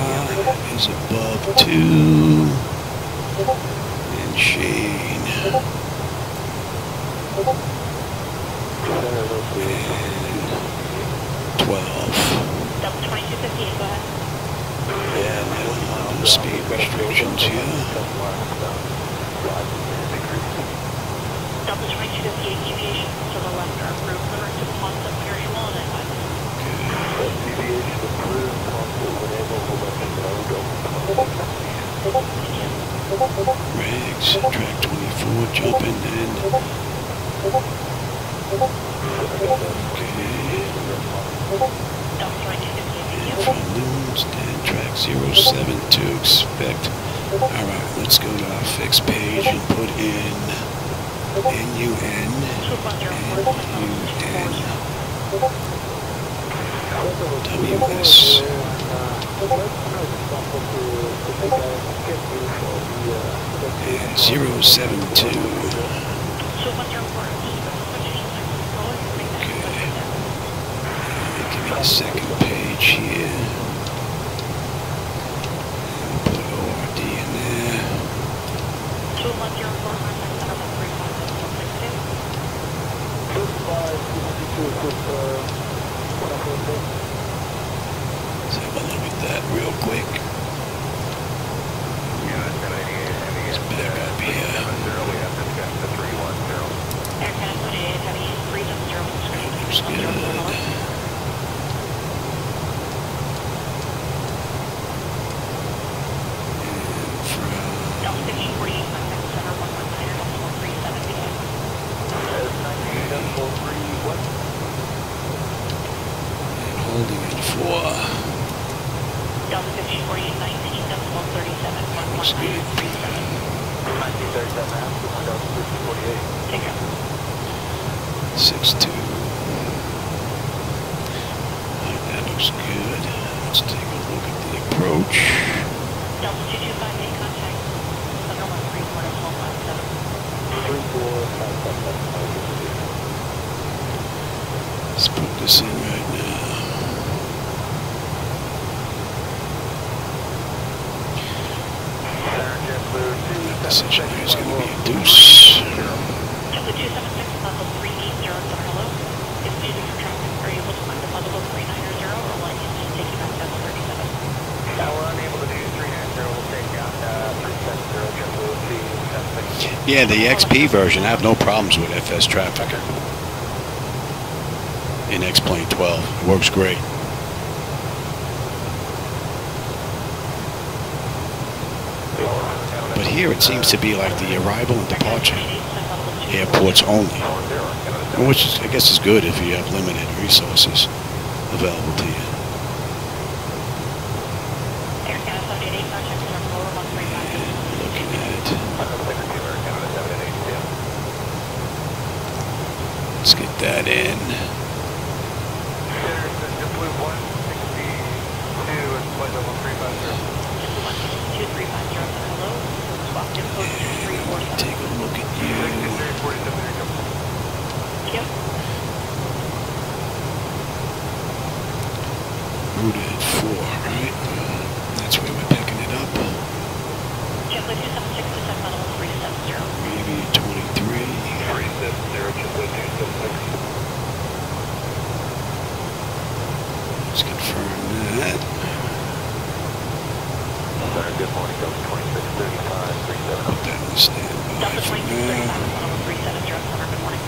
is above 2. And Shane. And 12. Delta 2258, go ahead. And no speed restrictions here. Delta 2258, deviation to the left are approved. Return to concept area 1 and 5. Deviation approved, concept enable, Regs, track 24, jumping and and from noon, stand track 07 to expect. Alright, let's go to our fixed page and put in NUN, WS, and 072. Give me the second page here. And put ORD in there. Let's have a look at that real quick. Let's back up here. Looks good. Holding it for. Delta 1548, 19.37, 11937. 1937, Take care. 6-2. That looks good. Let's take a look at the approach. Delta 2258, contact Center 134.157. 3457. Let's put this in right now. This engineer is going to be a deuce. Delta 276, level 380, hello. If choosing for traffic, are you able to find the level 3990 or will I need to take you back down to 37? We're unable to do 390. We'll take out 370. Yeah, the XP version, I have no problems with FS traffic. In X-Plane 12, it works great. But here it seems to be like the arrival and departure airports only, which is, I guess is good if you have limited resources available to you. Looking at it. Let's get that in. Take a look at you. Yep. Routed 4, right? That's where we're picking it up. JetBlue 276 to set level 370. Maybe 23. 370, JetBlue 276. Let's confirm that. Good morning, Delta 2635, 37. Put that in standby Delta for 2635, now. level 370, Center, good morning.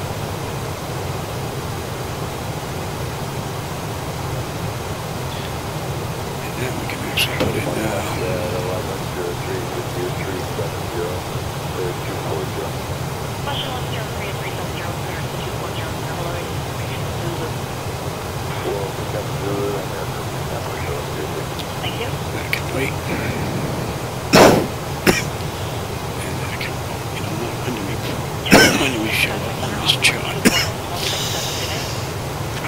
And then we can actually put in 110370, Question 103 at 370, clearance 240, hello, information Zulu. Thank you. that can wait. And that can, you know what, when do we show up on this chart?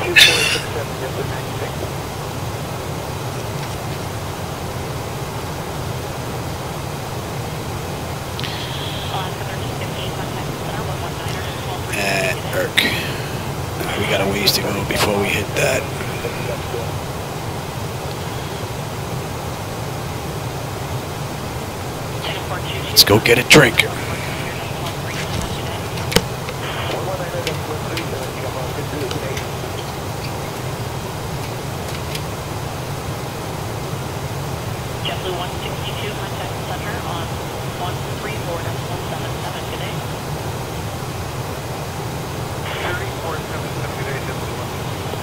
2467, At ERC. We got a ways to go before we hit that. Let's go get a drink. JetBlue 162, contact Center on 134.177 today. 3477 today, JetBlue 162.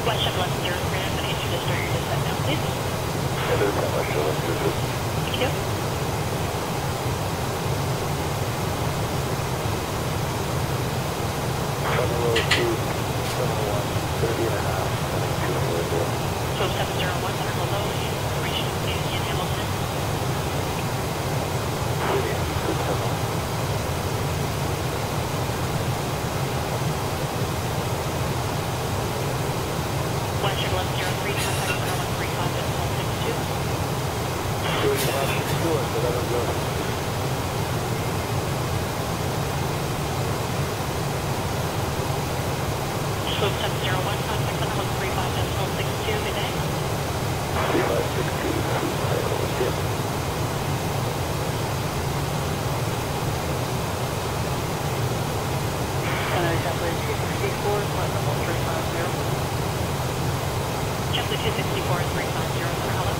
Flight Shuttle 103, I'm going to get you to start your descent now, please. Thank you. So 701, Center, hello, you've reached in Hamilton. Flight Shuttle 103, contact Center 135.162. Swoop 701, contact Center 135.162, good day. JetBlue 264 and 350, Center, hello.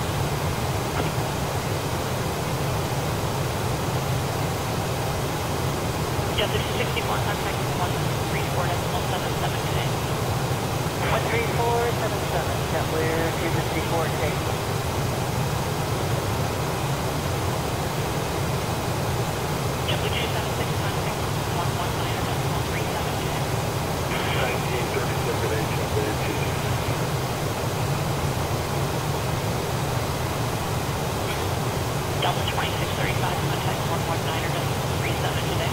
JetBlue 264, contact 134.177 today. 13477, JetBlue 264 today. JetBlue 276, contact 119.37 today. 1937, JetBlue 266. Delta 2635, contact 119.37 today.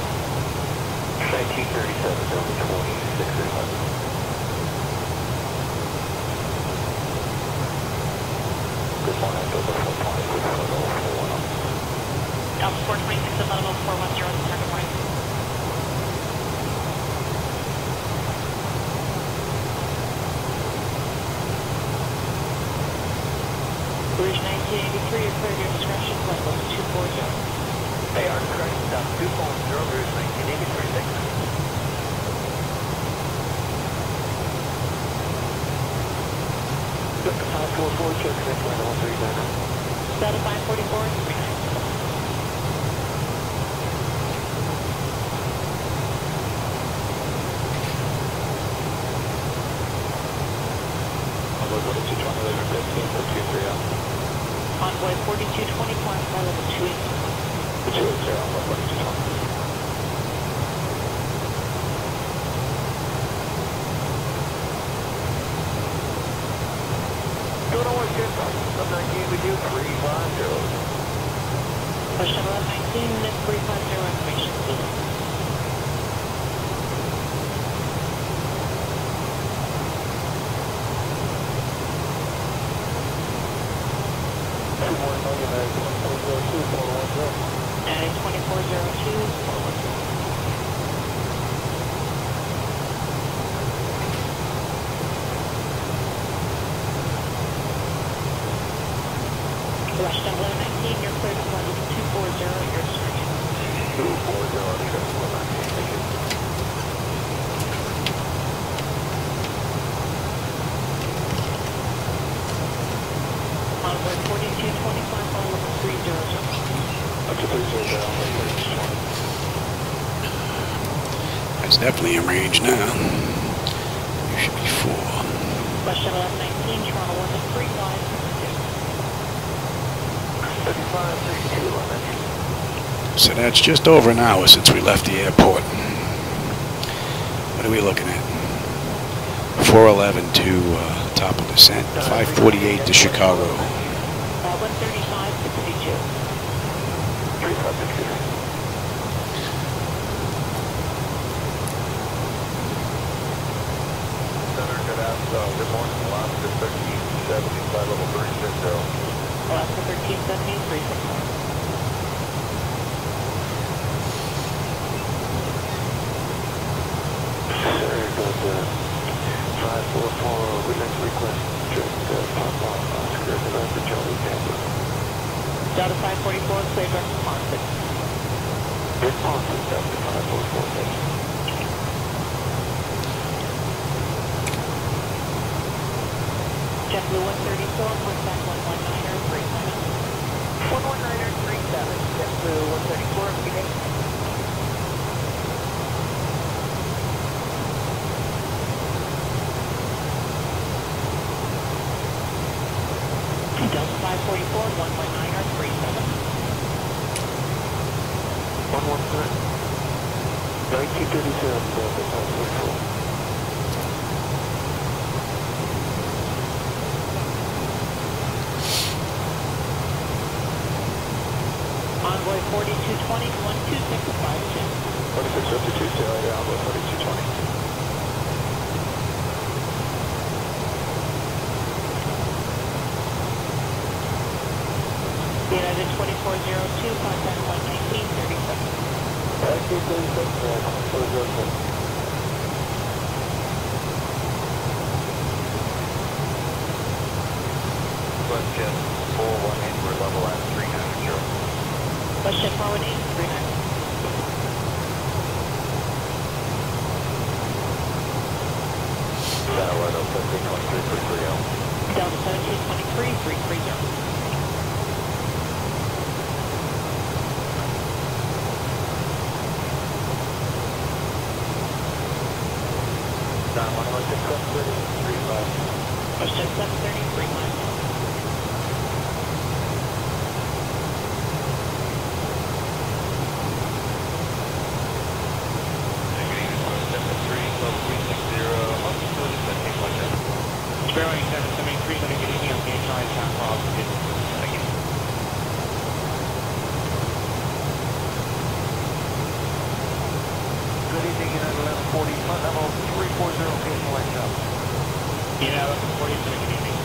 1937, Delta 20. Alpha 426 at level 410, second morning. Bridge 1983, you're clear your discretion, flight level 240. Hey, our discretion, stop 240, Bridge 1983, thanks. Delta 544, check connect line 139. Delta 544, 39. Envoy 4220, climb flight level 280. 280, Alpha 4220. Going on with good, 19 with you, 350. Question 1119, 350 information, please. And 2402, 410. Question 1119, you're clear to flight level 240, your discretion. 240, thank you. Envoy 4220, climb flight level 300. Up to 300, Alpha 4220. That's definitely in range now. You should be 4. Question 1119, Toronto 1 to 3562. 3562, limit. So that's just over an hour since we left the airport. What are we looking at? 411 to top of descent, 548 to Chicago. 13562. 3562. Center, good afternoon. Good morning, Alaska 1370, flight level 360. Alaska 1370, 360. Sir, good, 544, we'd like to request check, Papa, Oscar, November, Charlie, Tampa. Delta 544, clear direct response. Responsive, Delta 544, thank you. JetBlue 134, contact 119er 37. 119er 37, JetBlue 134, good day. Delta 544, 119er 37. 119. 1937, Delta 544. Envoy 4220, 12652. 4652, yeah, Alpha 4220. United 2402, contact 11937. 1937, 2407. Question 418, we're level at 390. Question 418, 39. Satellite 1723 for 30. Delta 1723, 330. Question 733, miles. Airlines 773, good evening, I'm getting trying to tap off. Thank you. Good evening, United 1140, flight level 340, getting lights up. United 1140, good evening.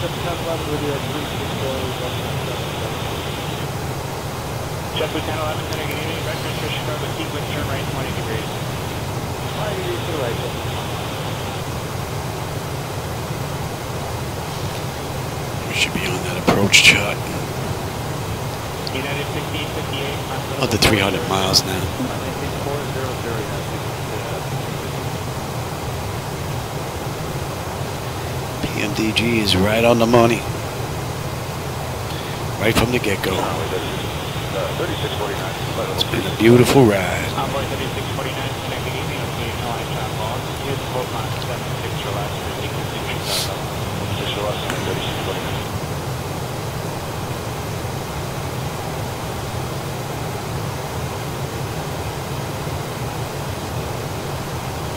just 1011 with you at 360, JetBlue 1011, good evening. Vectors for Chicago, sequence turn right 20 degrees. 5 degrees to the right. We should be on that approach chart. United 1658. Under 300 miles now. PMDG is right on the money. Right from the get-go. It's been a beautiful ride. Envoy 3649, connecting evening, occasional line shot log. Here's the whole time, 76 for last year, sequence in Chicago. 6 for us, 3649.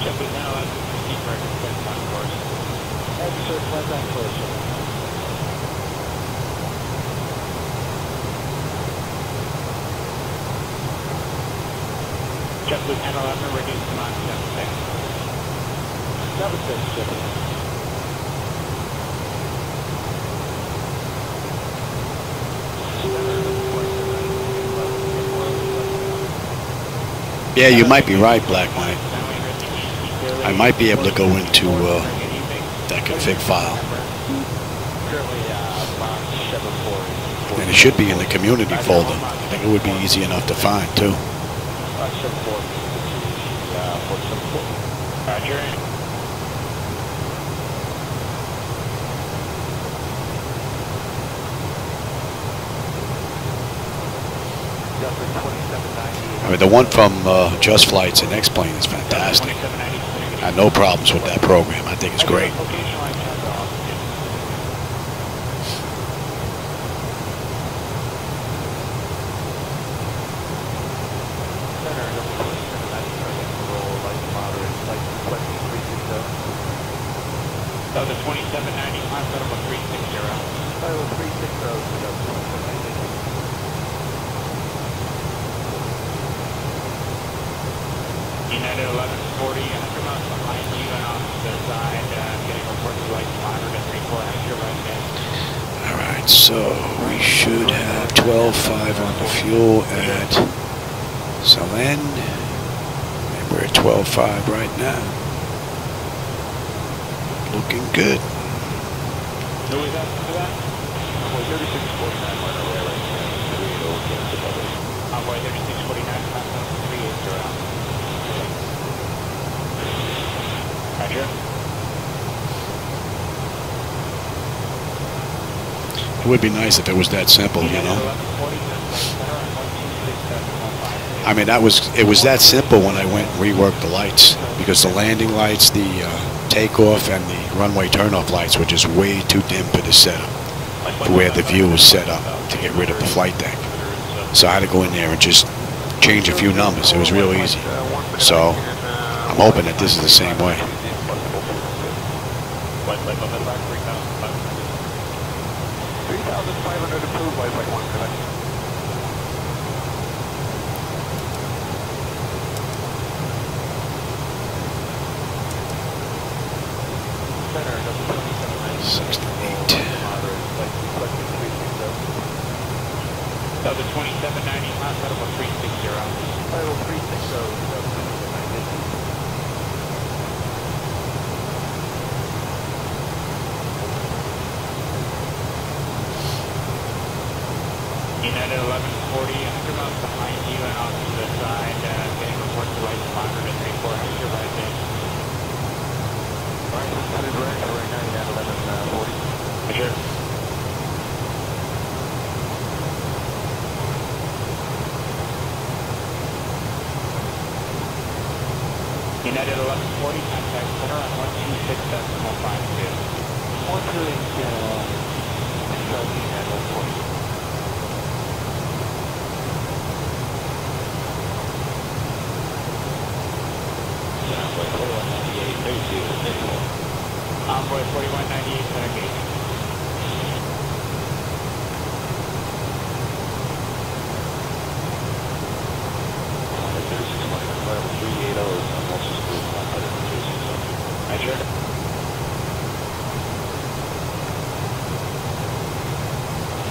JetBlue 1011, proceed record, set on course. Thank you, sir. Flight on course, sir. JetBlue 1011, reduce to Mach 76. 76, JetBlue. Yeah, you might be right, Black Knight. I might be able to go into that config file. And it should be in the community folder. I think it would be easy enough to find, too. Roger. I mean, the one from Just Flight's and X-Plane is fantastic. I have no problems with that program. I think it's great. So the 2790, climb level 360. Level 360. United 1140, 100 miles behind you and off to the side, getting report to light monitor at 34 extra right there. Alright, so we should have 12.5 on the fuel at Salen. And we're at 12.5 right now. Looking good. Who is that for that? Envoy 3649, right away, right now. Envoy 3649, climb level 380. Roger. It would be nice if it was that simple, you know. I mean, it was that simple when I went and reworked the lights, because the landing lights, the takeoff, and the runway turnoff lights were just way too dim for the setup, for where the view was set up to get rid of the flight deck. So I had to go in there and just change a few numbers. It was real easy. So I'm hoping that this is the same way. 3,500 approved by Flight 1, correct? Center, number 2790. 6 to 8. So the 2790, climb level 360. Level 360. United 1140, 100 miles behind you and off to the side, getting report to light monitor at 34 extra right there. Alright, headed right now, United 1140. Roger. United 1140, contact center on 126.52. 128, United 1140. Envoy 4198, center gate. Roger.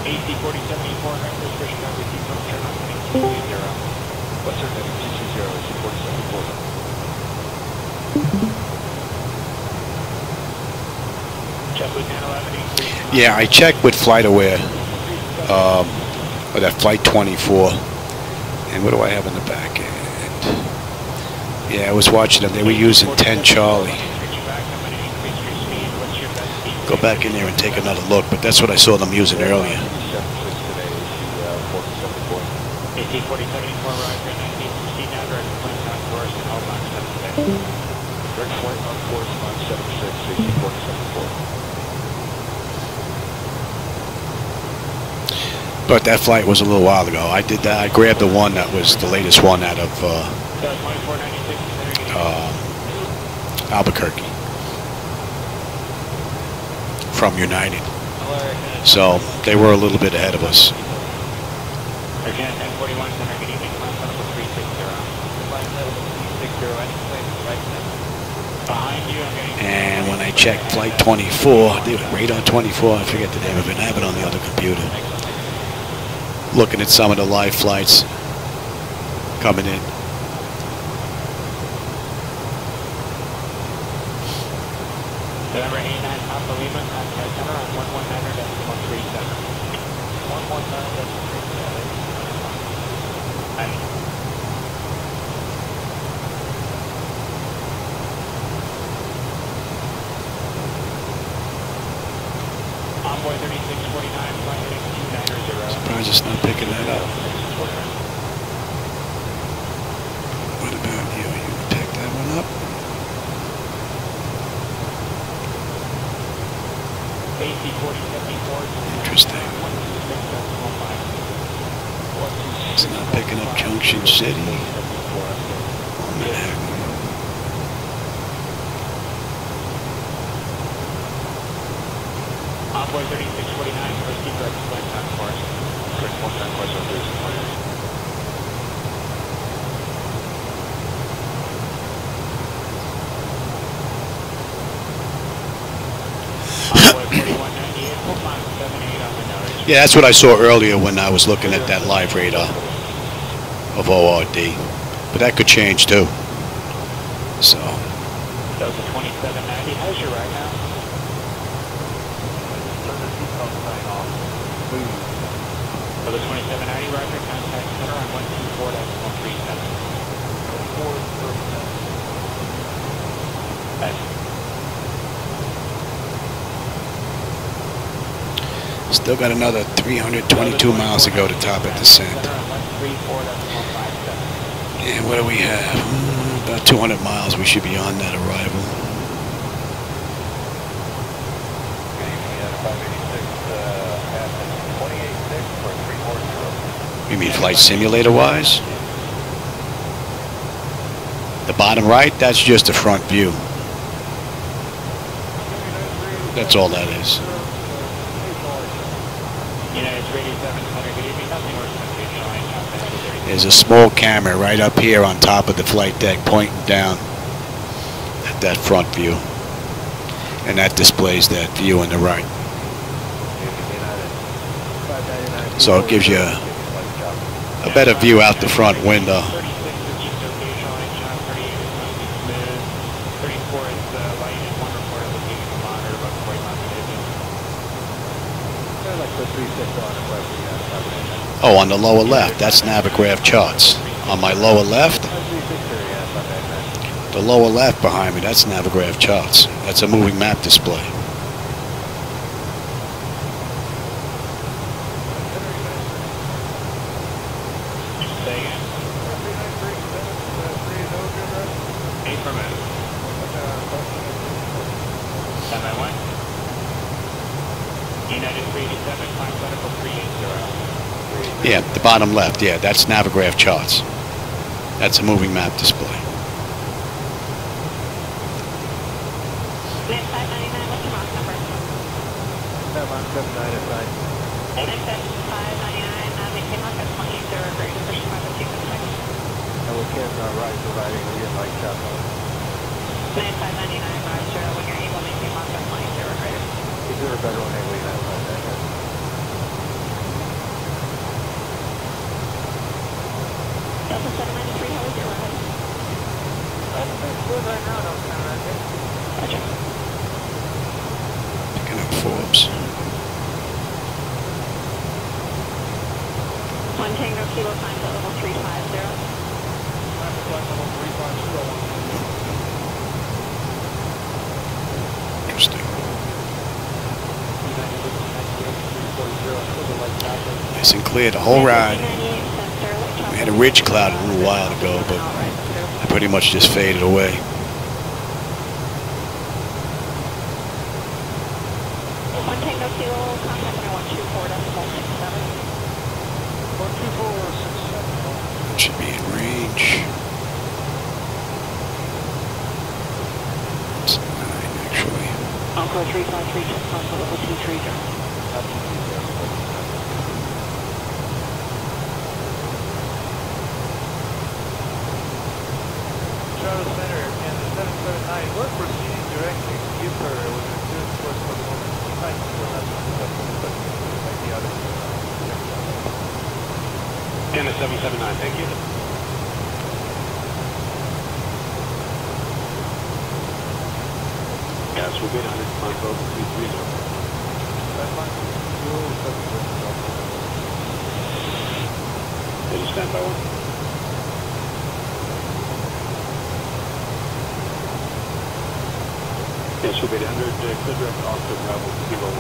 AC 4074, Harris, Fish KABQ, from turn on heading 220. What's our heading 220, AC 4074? Check with 1011. Yeah, I checked with FlightAware, or that Flight 24. And what do I have in the back end? Yeah, I was watching them. They were using 10 Charlie. Go back in there and take another look, but that's what I saw them using earlier. AC 4074, Roger, 1916, now direct flight on course and hold on 76. Direct flight on course on 76, AC 4074. But that flight was a little while ago. I did that. I grabbed the one that was the latest one out of Albuquerque from United. So they were a little bit ahead of us. Again, 1041, center, good evening, climb level 360. Behind you, I'm getting... And when I checked Flight 24, radar 24, I forget the name of it. I have it on the other computer. Looking at some of the live flights coming in. November 89, Papa Lima, contact center on 119.137. 119.137. Envoy 3649, flight heading 290. Surprised it's not picking that up. What about you? You pick that one up? AC 4074. Interesting. It's not picking up Junction City or Manhattan. Envoy 3649, proceed direct flight on course. Direct flight on course on 3649. Yeah, that's what I saw earlier when I was looking at that live radar of ORD. But that could change too. So. That was a 2790. How's your ride now? For the 2790, Roger, contact center on 124.37. Still got another 322 miles to go to top of descent. And what do we have? About 200 miles. We should be on that arrival. You mean flight simulator wise? The bottom right, that's just a front view. That's all that is. There's a small camera right up here on top of the flight deck pointing down at that front view. And that displays that view on the right. So it gives you a better view out the front window. Oh, on the lower left, that's Naviggraph charts. On my lower left, the lower left behind me, that's Naviggraph charts. That's a moving map display. Yeah, the bottom left, yeah, that's Naviggraph charts. That's a moving map display. Net 599, what's your Mach number? Mach 79 at 9. Net 599, maintain Mach at 20, 0, great, pushing 502, I will can rise providing we get light shot on. Net 599, Roger, when you're able, maintain Mach at 20, 0, greater. Is there a better one able to have that? Nice and clear the whole ride. We had a ridge cloud a little while ago, but it pretty much just faded away. It should be in range. It's 9 actually. Encore 353, just console level 230. Charles Center and the 779, we're proceeding directly to Buford with a good course for the moment. Thank you for that. And the 779, thank you. Gas will be 100, Marco 330. Did you stand by one? Yes, we'll be 100, clear direct Oscar Bravo 01.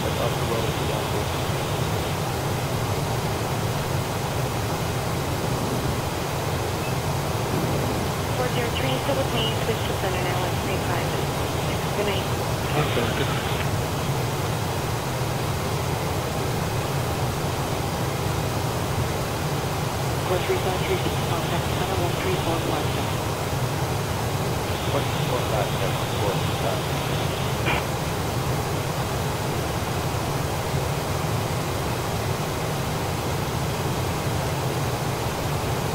That's Oscar Bravo 01. 403, still with me, switch to Center Airlines 356. Good night. Okay. Course 353, contact Center 13457.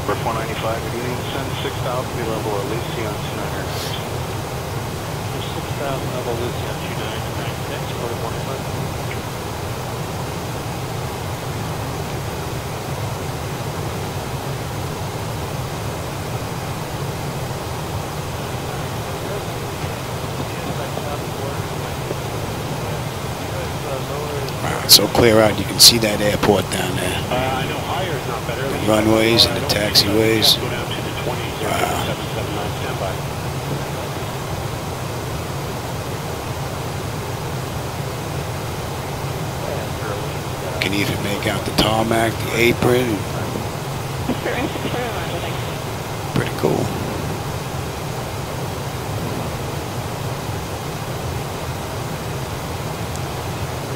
For 495, good evening. Send 6,000, be level Alicia on 29 aircraft. For 6,000 level Lucy on 29, next quarter 1. Wow, it's so clear out, you can see that airport down there. I know higher is not better. The runways and the taxiways. Go down to the 20s, 779, standby. You can even make out the tarmac, the apron. Pretty cool.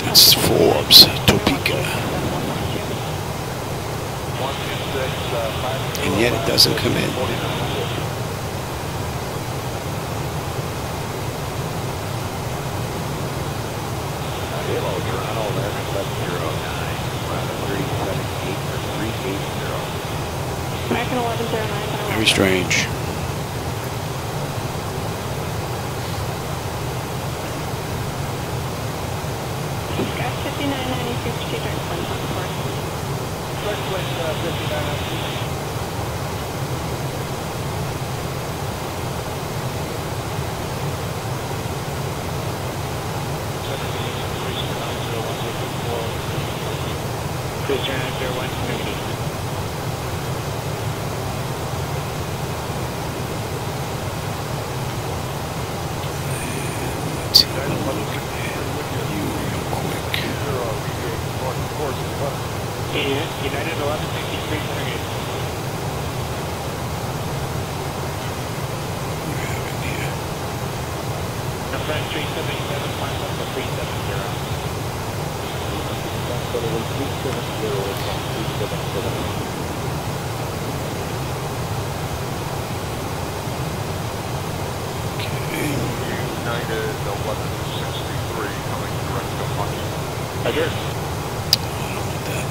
That's Forbes, Topeka. And yet it doesn't come in. Hello, Toronto, American 709, Round 378 or 380. American 1109. Very strange. Got 5996 Street on course. Southwest 59. Please turn out 0170. Let's take a look at you real quick. United 1163 center gate. You have it here. French 377, climb up to 370. United 1163 coming direct to Funky. I did. I don't want that.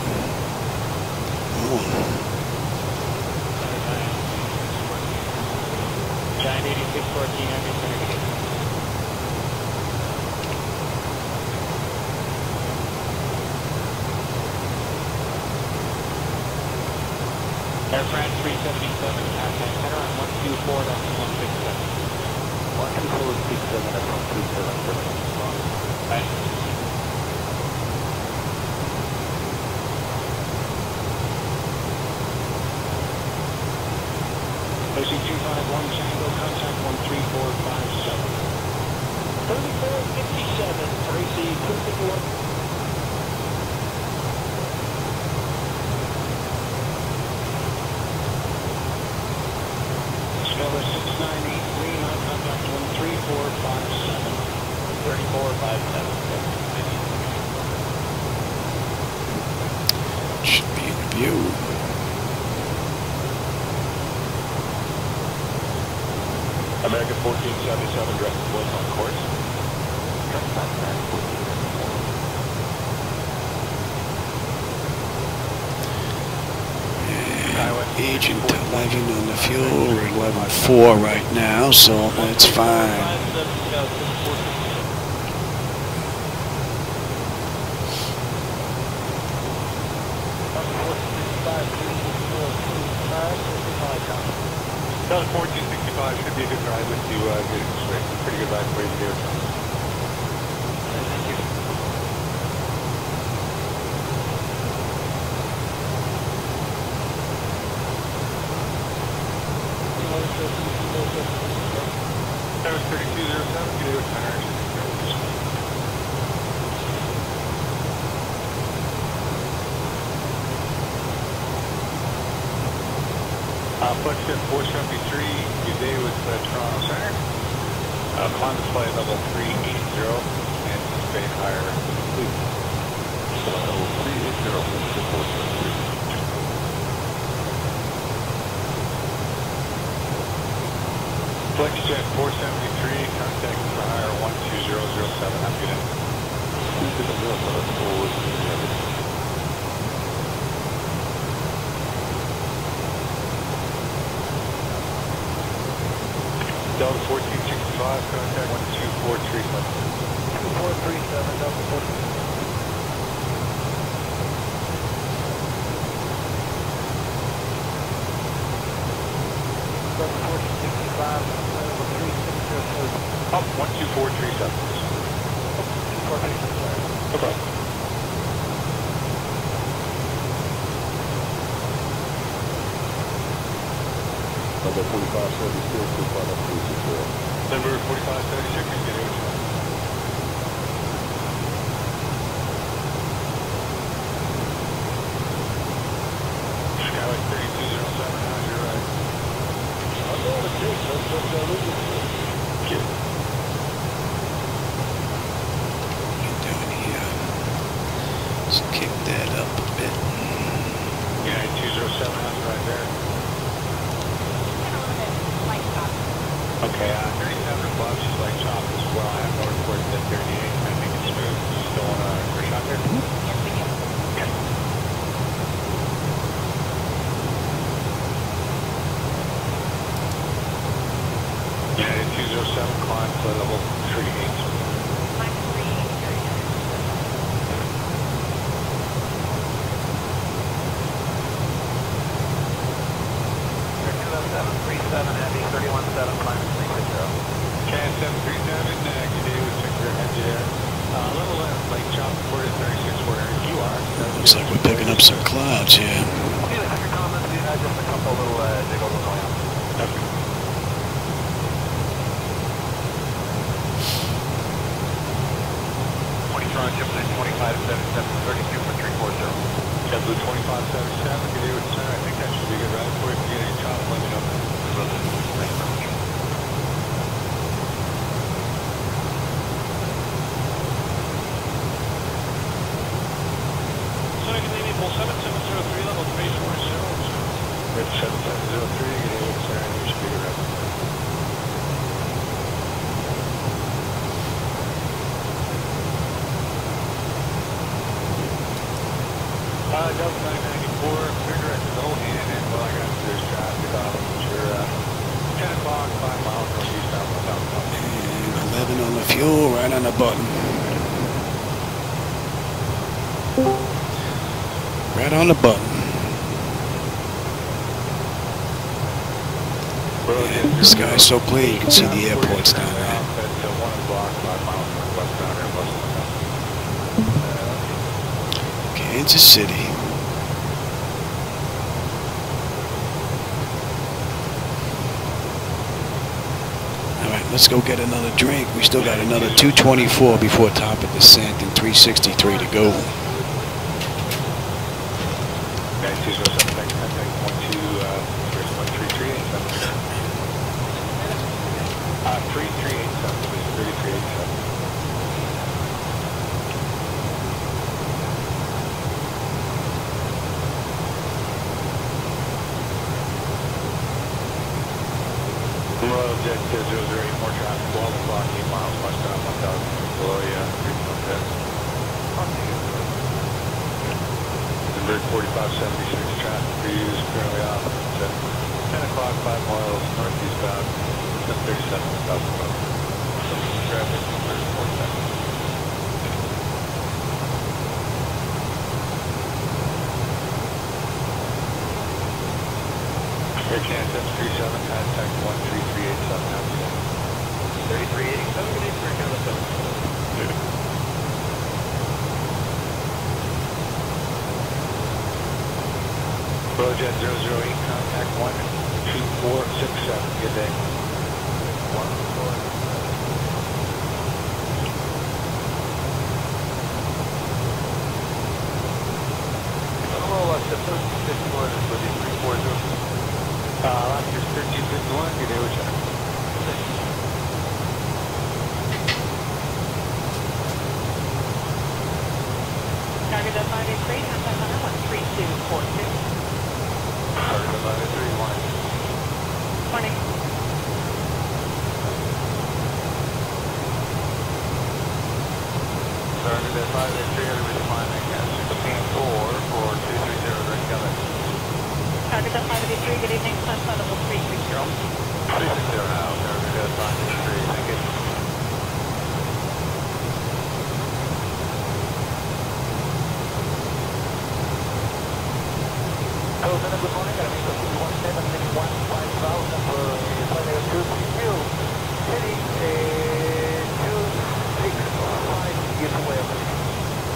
Oh. Giant 8614, I'm in center gate. Air France 377, contact center on 124.167. 12467 at 127. Right. OC 251, Tango, contact 13457. 3457, RAC 251. Should be in view. American 1477, direct west on course. Agent 11 on the fuel. We're 11.4 right now, so that's fine. Down 1465 should be a good ride with you getting straight. Pretty good ride for you here. Thank you. That was 3207. Get it with tires. Flexjet 473, good day with Toronto Center. Climb to flight level 380 and anticipate higher speed. Level 380 for 473. Flexjet 473, contact for higher 12007. Have a good day. Delta 1465, contact 12437. 2437, Delta 14. Delta 1465, level 3602. Up 12437. 2437. No problem. Number 4576, Number 4576, get it. Skyway 3207, how's your ride? I'm going to take this, What are you doing here? Let's kick that up a bit. Yeah, 207, how's your ride there? Okay, 37 above, she's like chop as well. I have no reports at 38. I think it's smooth. You still want a first shot there? Yes, we do. Okay. United 207, climb to level 38. Climb 20737, heavy 317, climb 360. Can 737, good day with Victor, head to there. Level left, Lake Chop, reported 36 where you are. Looks like we're picking up some clouds here. Okay, have your comments, just a couple little jiggles on the way up. Okay. JetBlue 2577, 32 for 340. JetBlue 2577, good day with Center. I think that should be a good ride for you. If you get any chop, let me know. Thanks very much. Second Maple 7703, level 340. Red 7703, good day with Center. You should be a good ride. Delta 994, clear direct to the whole hand, and well, I got there's traffic off your 10 o'clock, 5 miles northeast out of southbound. And 11 on the fuel, right on the button. Right on the button. Yeah, the sky's so clear you can see the airports down there. That's 1 o'clock, 5 miles northwest down there, Kansas City. Alright, let's go get another drink. We still got another 224 before top of descent and 363 to go. 4576 traffic for use currently off at 10 o'clock, 5 miles northeastbound, 1037 southbound. Traffic, 140 seconds. Air Chance, that's 37, contact 13387, 3387, good evening, Air Canada 7. Rojet 008, contact 12467, good day. 124. System 51 is with you, 340. Last year's 1351, good day, we're checking. Target at 583, contact center 13242. Target at 531. Morning. Target at 583, everybody climbing at 16-4 for 230, direct coming. Target at 583, good evening, climb flight level 360. 360 now, target at 583, thank you. Hello, Senate, good morning. I'm in 17,150 for flight level 260. Heading 265 years away.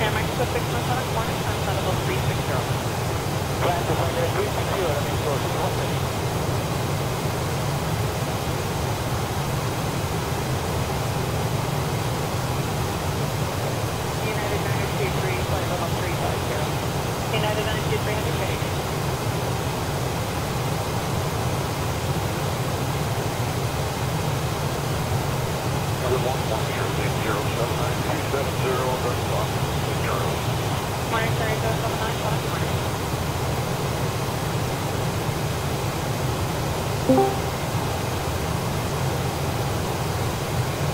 Air Mexico 617, morning, climb flight level 360. Plan to flight level 360, I'm in 170. United 923, flight level 350. United 923, 100 page. Good morning, Charlie 079 on the clock. Morning, Surrey 079, clock, morning.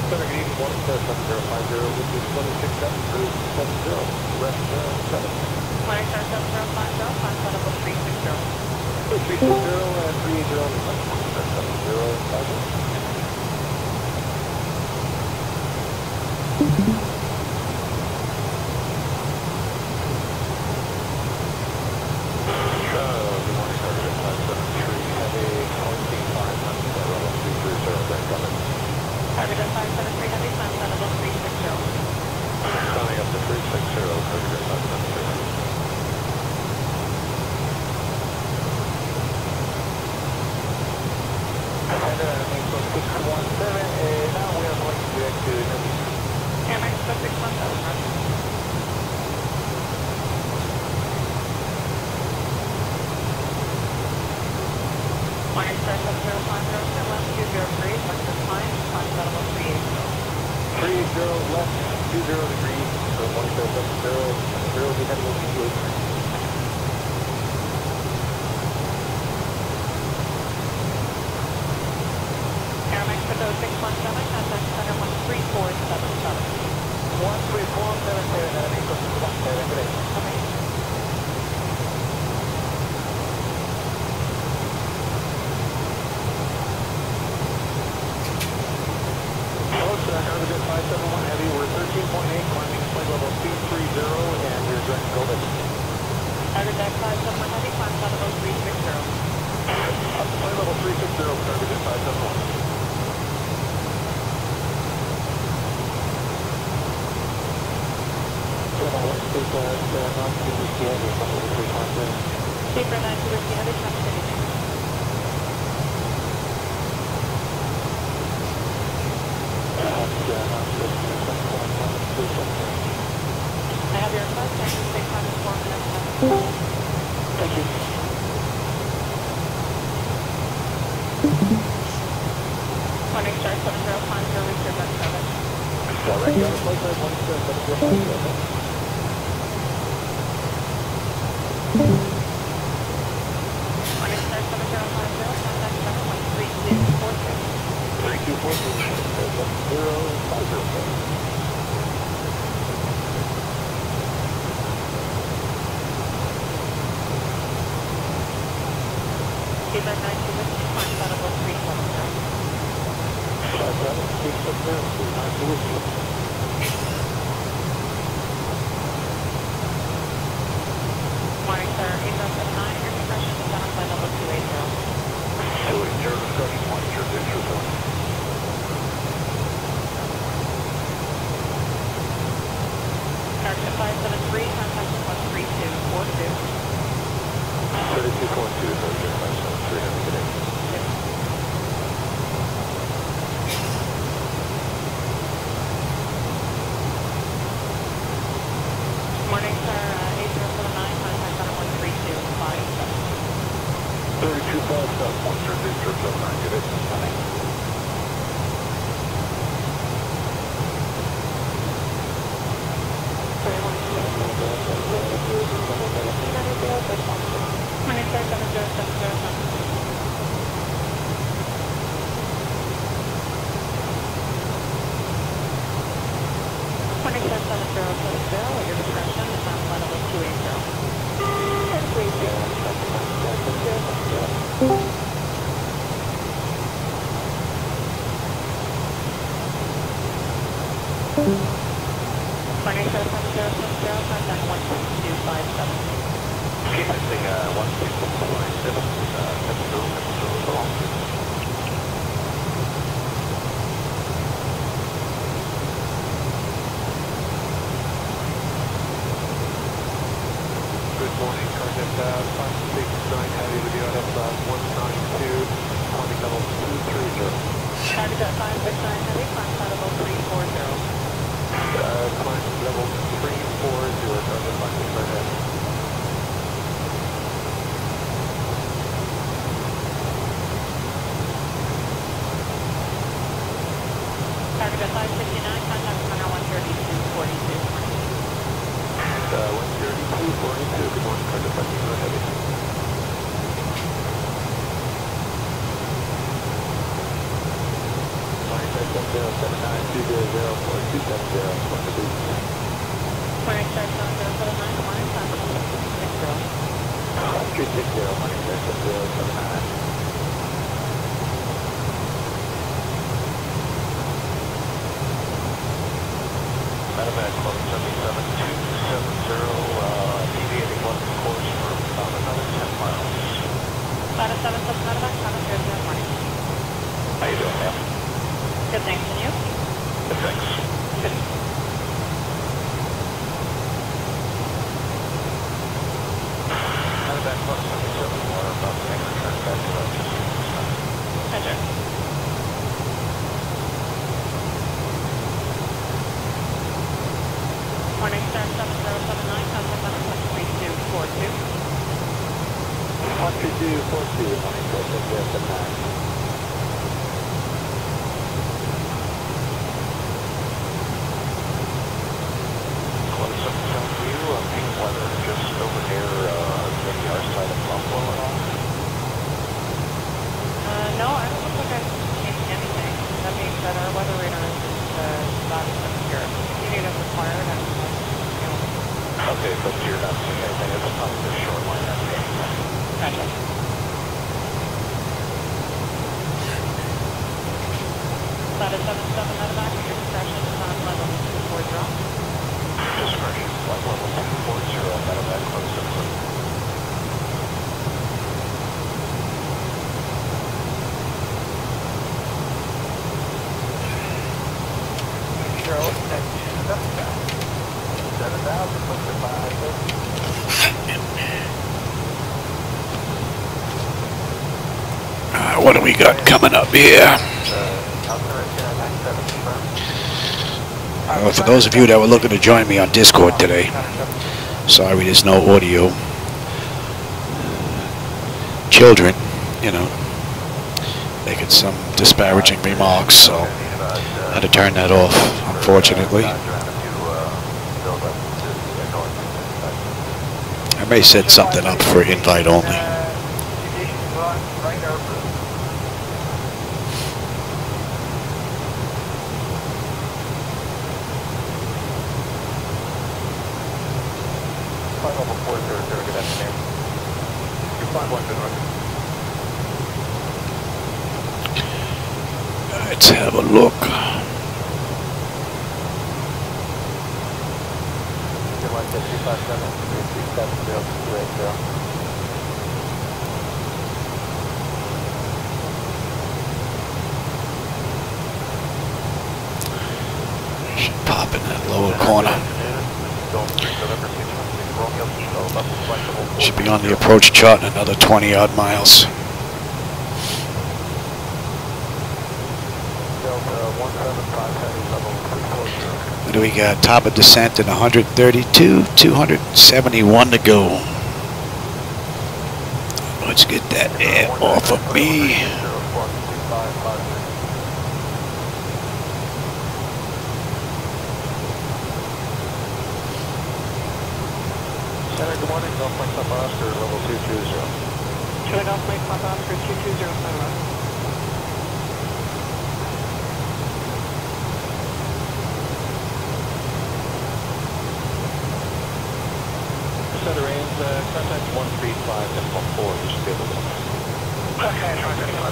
Good evening, morning, 7050, which is 267370, rest 7. Morning, Star 7050, climb flight level 360. 360 and 380, 7050. Good morning, target at 573, heavy 14500, level 230, direct coming. Target at 573, heavy, climb flight level 360. Coming up to 360, target at 573. And Mexico 617, now we are going direct to Northeast. Air Mexico 617, roger. Morning, Star 7050, turn left 203, Texas climb, climb flight level 380. 380 left, 20 degrees, so 1770, 0, we have to go to 283. Air Mexico 617, contact center 13477. 13477, and Mexico 617, good day. Okay. Target 571 heavy, we're 13.8, climbing flight level 230, and we're direct to Golden. Target deck 571 heavy, climb flight level 360. Flight level 360, target 571. Keeper 92 Whiskey heavy, traffic good evening. I have your request, and you take time to 4 minutes left. Thank you. Morning, Star 7050, reach your bus service. Direct on the flight line 17050. Morning, Star 7050, contact center 13242. 3242, 050. Quebec 92 Whiskey, climb out of 370. Morning, sir. 8079, air compression is on flight level 280. 280 discussion, monitor, picture 1. Target 573, contact 13242. 3242, Target 573, have a good day. Morning, sir. 8079, contact on 13257. 3257, monitor, picture 79, good day. Morning, sir. 70707. Morning, sir. 7070, at your discretion, is on flight level 280. Morning, sir. 7070, contact 16257. Keep missing 16257, so long. Good morning, Target 569 Heavy with you at 192, climbing level 230. Target 569 Heavy, climb flight level 340. Climb level 340, Target 569 Heavy. Target 569, contact runner 13242. 13242, good morning, Target 569 Heavy. Morning, Target 7079, 200, 4270, Morning, sir. 7079, morning, contact 160. 360, morning, Target 7079. Medevac close 77270, deviating left course for about another 10 miles. Flight of 77 Medevac, 700, morning. How you doing, ma'am? Good, thanks. And you? Good, thanks. Medevac close 77, we're about to make a return back to about 15%. Roger. Morning, sir. 7079, contact runner 13242. 13242, morning, Target 7079. Close 77 view, peak weather just over near maybe our side of Buffalo at all. No, I don't look like I've changed anything. That being said, our weather radar is just about as here. If you need us required, I'm Okay, but you're not seeing anything. It's on the shoreline. Gotcha. Flight of 77 Medevac, your discretion is on level 240. Discretion, flight level 240, Medevac close 77. What do we got coming up here? For those of you that were looking to join me on Discord today, sorry there's no audio. Children, you know, making some disparaging remarks, so I had to turn that off, unfortunately. I may set something up for invite only. Let's have a look. Should pop in that lower corner. Should be on the approach chart in another 20 odd miles. What do we got? Top of descent at 132, 271 to go. Let's get that air off of me. Center, good morning. Golf Mike Papa Oscar, level 220. Should I Golf Mike Papa Oscar 220, Sunrise? Center range, contact 135.4. You should be able to. Okay, try 35.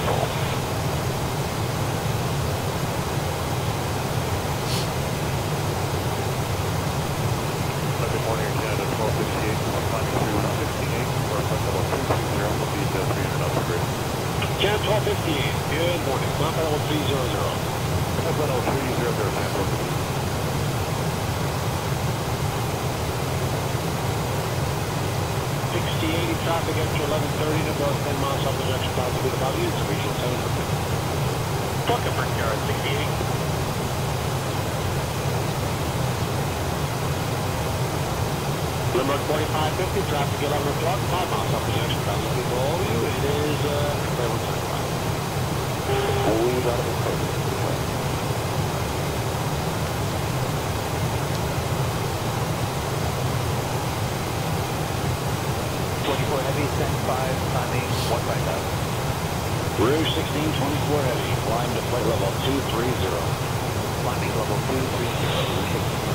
Good morning, Canada 1258. I'm climbing through 158. Or flight level 220 will be 300 knots degree. Canada 1258. Good morning. Climb level 300. Flight level 300, Tampa. 6080 traffic after 11:30 to about 10 miles off the junction south of the value. It's regional 700. Fucking for yard 6080. Limerick 4550, traffic 11 o'clock, 5 miles off the junction south of the value. It is level 25. We got it. 24 heavy, send 5, climbing 155. Rouge 1624 heavy, climb to flight level 230. Climbing level 230.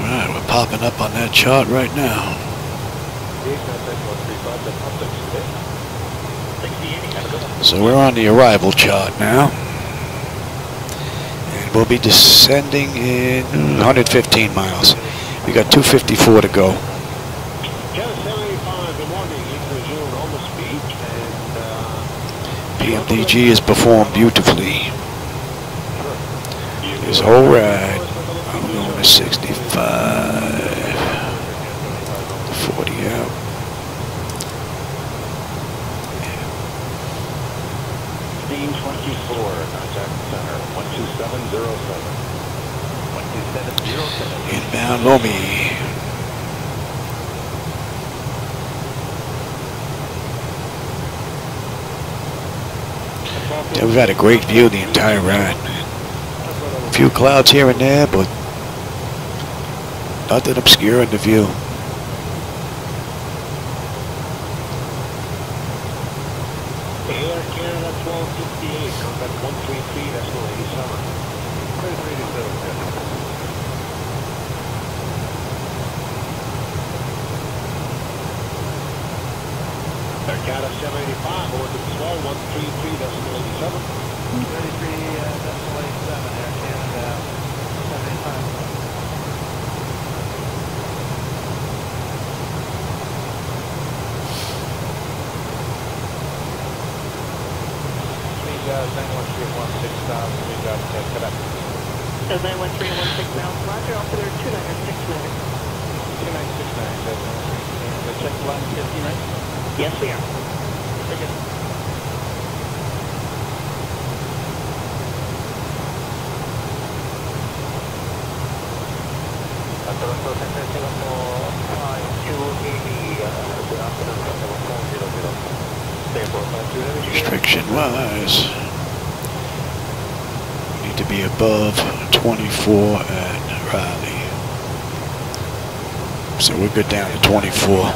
Alright, we're popping up on that chart right now. So we're on the arrival chart now. And we'll be descending in 115 miles. We got 254 to go. 1075, good morning. You can resume normal speed. And PMDG has performed beautifully. This whole ride, I'm going to 65. 40 out. 1624, contact center, 12707. 12707. Inbound Lomi. Yeah, we've had a great view the entire ride. A few clouds here and there, but nothing obscuring the view. Air Canada 1268, contact 133, decimal 87. 3387. Air Canada 785, over to swell 133, decimal 87. 33.87, Air Canada 785. Swing 91316,000, we got Quebec. 91316 miles, roger, I'll put her 2969. 2969, the check line 59. Yes, we are. Very good. Restriction wise, we need to be above 24 at Raleigh. So we're good down to 24.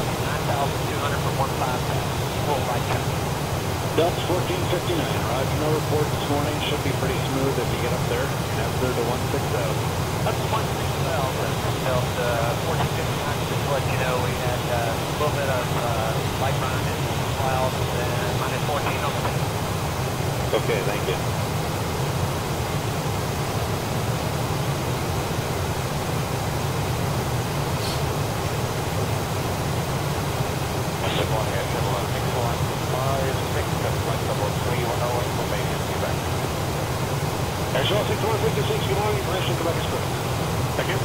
Delta 1459, roger, no report this morning. Should be pretty smooth if you get up there. Have clear to 16,000. That's 160,000. Delta 1459, just to let you know, we had a little bit of light run and miles and minus 14 on the thing. Okay, thank you. Airshot 6156, good morning, information Quebec Express. Thank you.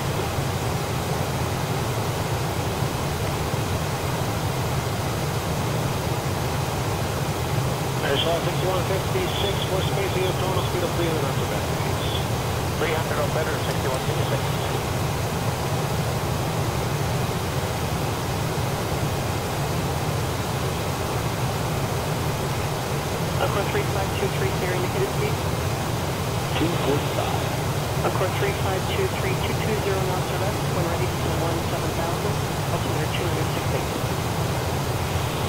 Airshot 6156, for spacing of total speed of 300 knots of please. 300 or better, 6156. Accord 3523, your indicated speed. 245. Accord 3523, 220 knots or less, when ready to 17,000, altimeter 206 feet.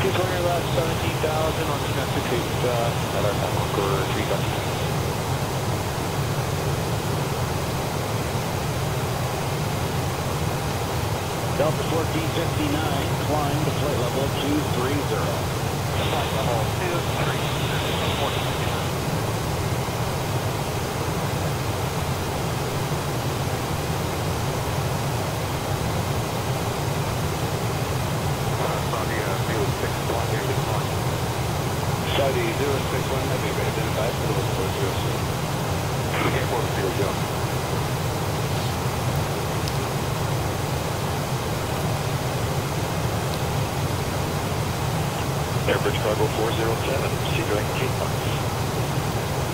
220 left, 17,000 on 206 feet at our time for 3 bucks. Delta 1459, climb to flight level 230. Flight level 230. Saudi 061 Heavy, ready to identify for the 406. We can't 400, Airbridge cargo 407, sea direct 8 months.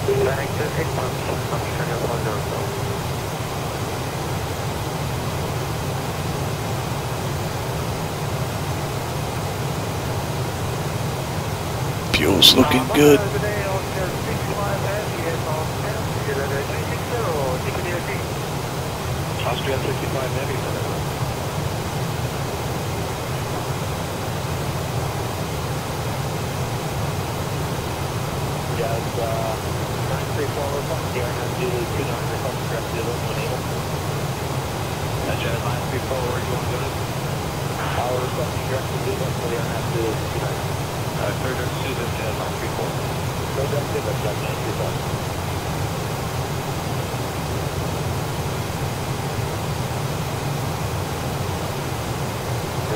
Direct 8 months, function 100. Fuel's looking good. Austrian 65 Heavy. Jazz 934 report, the Airlines Zulu 29 request direct Zulu when able. Jazz 934, where you want to go to? Our requesting direct Zulu for the Airlines Zulu 29. Third or Susan, Jazz 934. Third direct Zulu, Jazz 934.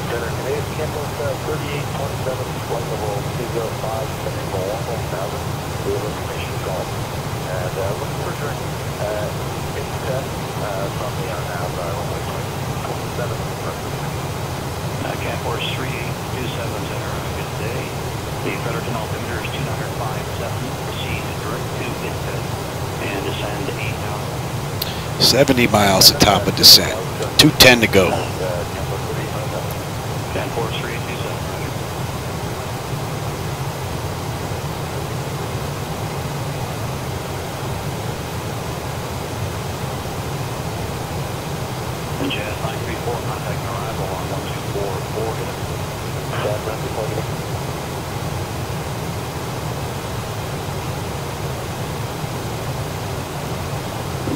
Today's campus 3827, flight level 205, setting for 110,000. We have information call. And looking for direct base test from the RNAV runway 27. Camp Force 3827 Center, good day. The Fredericton altimeter is 205.7. Proceed direct to ITSET and descend to 8,000. 70 miles at top of descent. 210 to go. Camp Force 3827, roger. And Jazz 934, contact arrival on 1244. Jazz 934.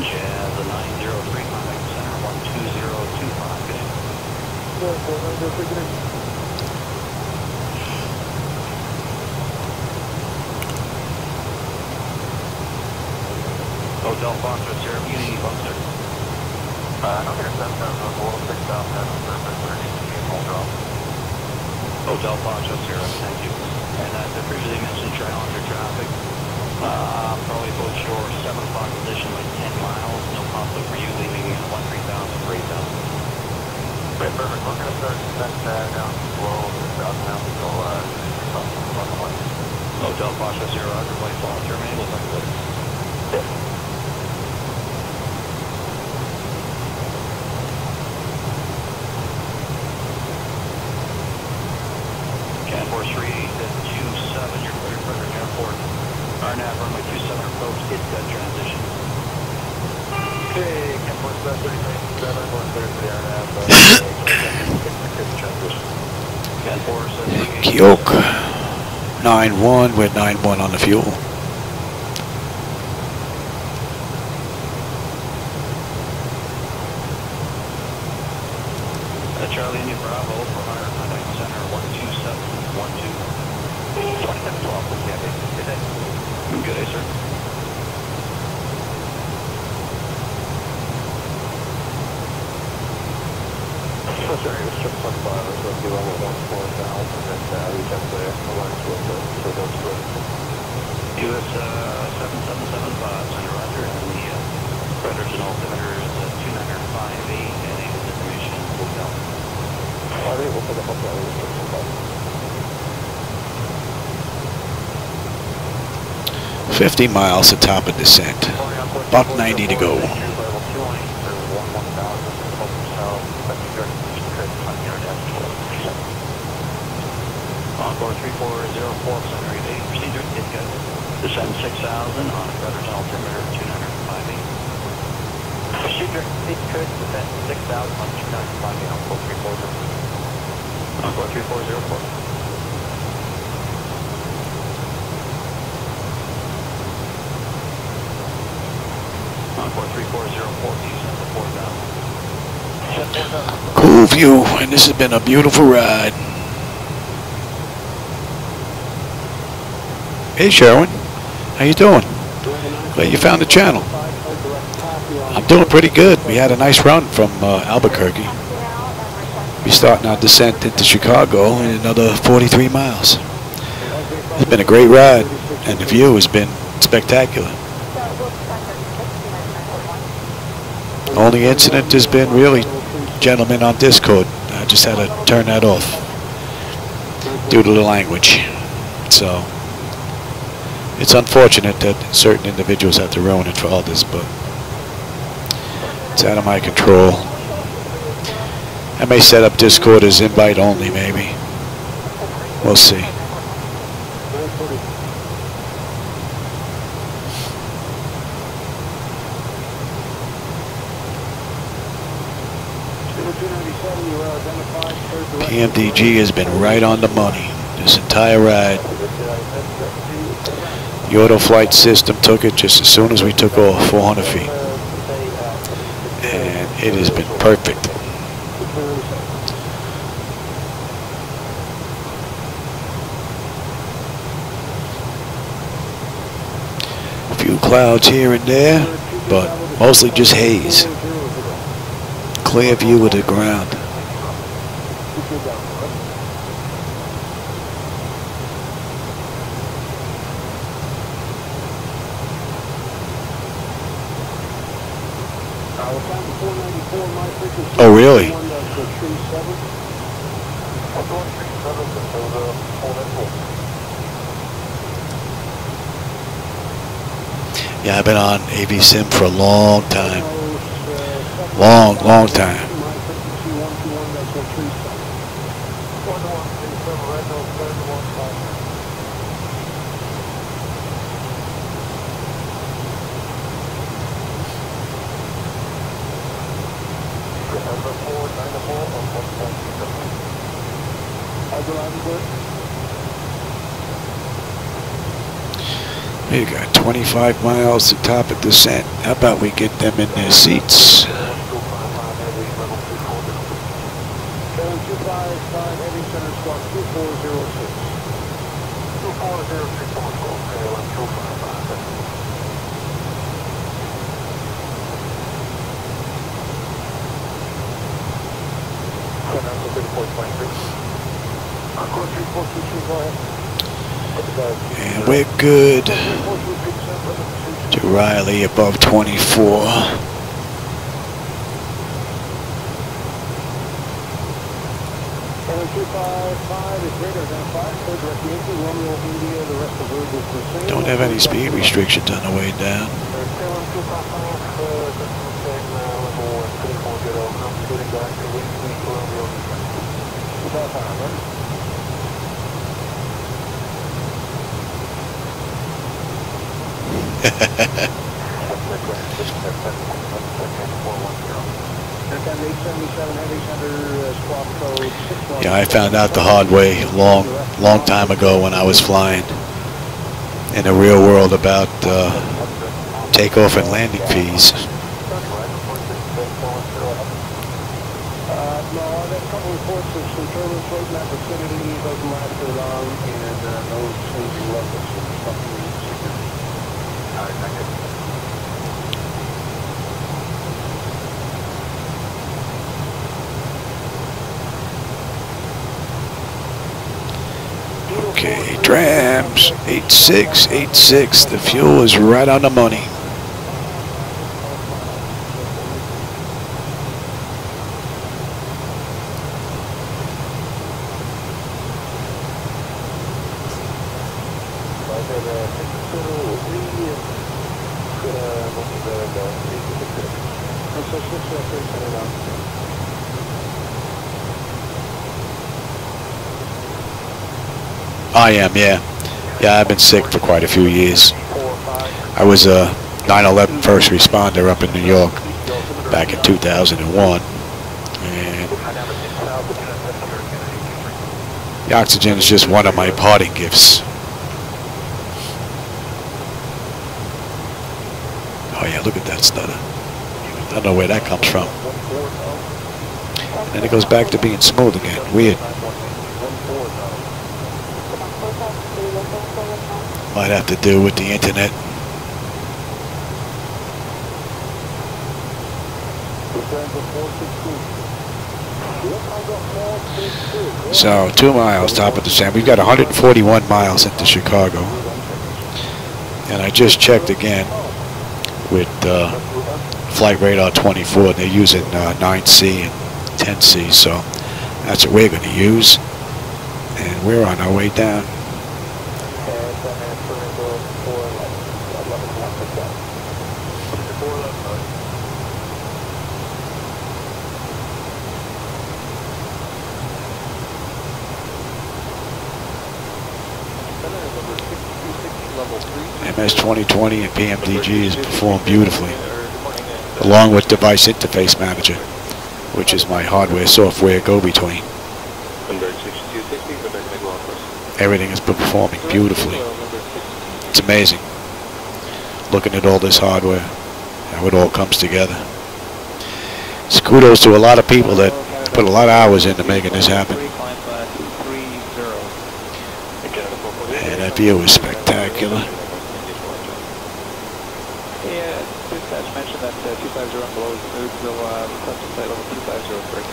Jazz 903, contact center 12025. Good day. Hotel Foster, Sierra Unity, Buster. I'm going to send them a little 6,000 hold drop. Hotel Foster, Sierra, thank you. And as I previously mentioned, Challenger traffic. Probably approach your 7 o'clock position like 10 miles. No conflict for you leaving 13,000 for 8,000. Great, perfect. We're going to start that down slow, southbound until 6 o'clock. Hotel Foster, Sierra, Roger, flight fall, terminate, we'll talk later. Cat Force 3827, you're cleared for the airport. RNAV runway 27 approach, it's that transition. Okay, Cat Force 3827, we're clear for the RNAV. Transition. Cat Force Kyoke 91, we're 91 on the fuel. Charlie India Bravo for higher contact center 12712. Sorry, it was just on fire. So if you level 1 south and then reach up there, aligns with the those two. US 7775, Center Roger, and the predators and altimeter is 2958, and a information hotel. All right, we'll put the hotel restriction button. 50 miles to top of descent. Buck 90 to go. Encore 3404, Center 88, procedure, get good. Descend 6,000 on a predators and altimeter 2958. Procedure, it could descend 6,000 on 2958, Encore 3404. Encore 3404. Encore 3404, descend to 4,000. Cool view, and this has been a beautiful ride. Hey Sherwin, how you doing? Glad you found the channel. I'm doing pretty good. We had a nice run from Albuquerque. We're starting our descent into Chicago in another 43 miles. It's been a great ride, and the view has been spectacular. Only incident has been really gentlemen on Discord. I just had to turn that off due to the language. So it's unfortunate that certain individuals have to ruin it for others, but it's out of my control. I may set up Discord as invite only, maybe. We'll see. PMDG has been right on the money this entire ride. The auto flight system took it just as soon as we took off 400 feet. And it has been perfect. A few clouds here and there, but mostly just haze. Clear view of the ground. Oh, really? Yeah, I've been on AV Sim for a long time. Long time. We got 25 miles to top of descent. How about we get them in their seats? And we're good to Riley above 24. Don't have any speed restrictions on the way down. Yeah, I found out the hard way long time ago when I was flying in the real world about takeoff and landing fees. grams, 8686. The fuel is right on the money. I am, yeah. Yeah, I've been sick for quite a few years. I was a 9/11 first responder up in New York back in 2001. And the oxygen is just one of my parting gifts. Oh yeah, look at that stutter. I don't know where that comes from. And then it goes back to being smooth again. Weird. Might have to do with the internet. So 2 miles top of the sand. We've got 141 miles into Chicago. And I just checked again with Flight Radar 24. They're using 9C and 10C, so that's what we're going to use. And we're on our way down. MS 2020 and PMDG has performed beautifully, along with Device Interface Manager, which is my hardware-software go-between. Everything has been performing beautifully. It's amazing, looking at all this hardware, how it all comes together. So kudos to a lot of people that put a lot of hours into making this happen. And that view is spectacular.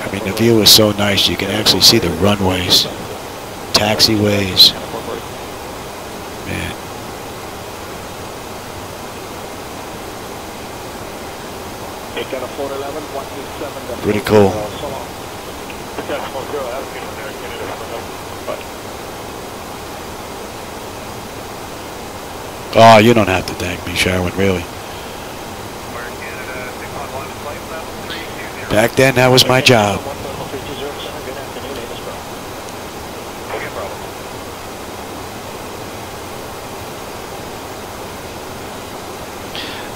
I mean, the view is so nice, you can actually see the runways, taxiways. Man. Pretty cool. Oh, you don't have to thank me, Sherwin, really. Back then, that was my job.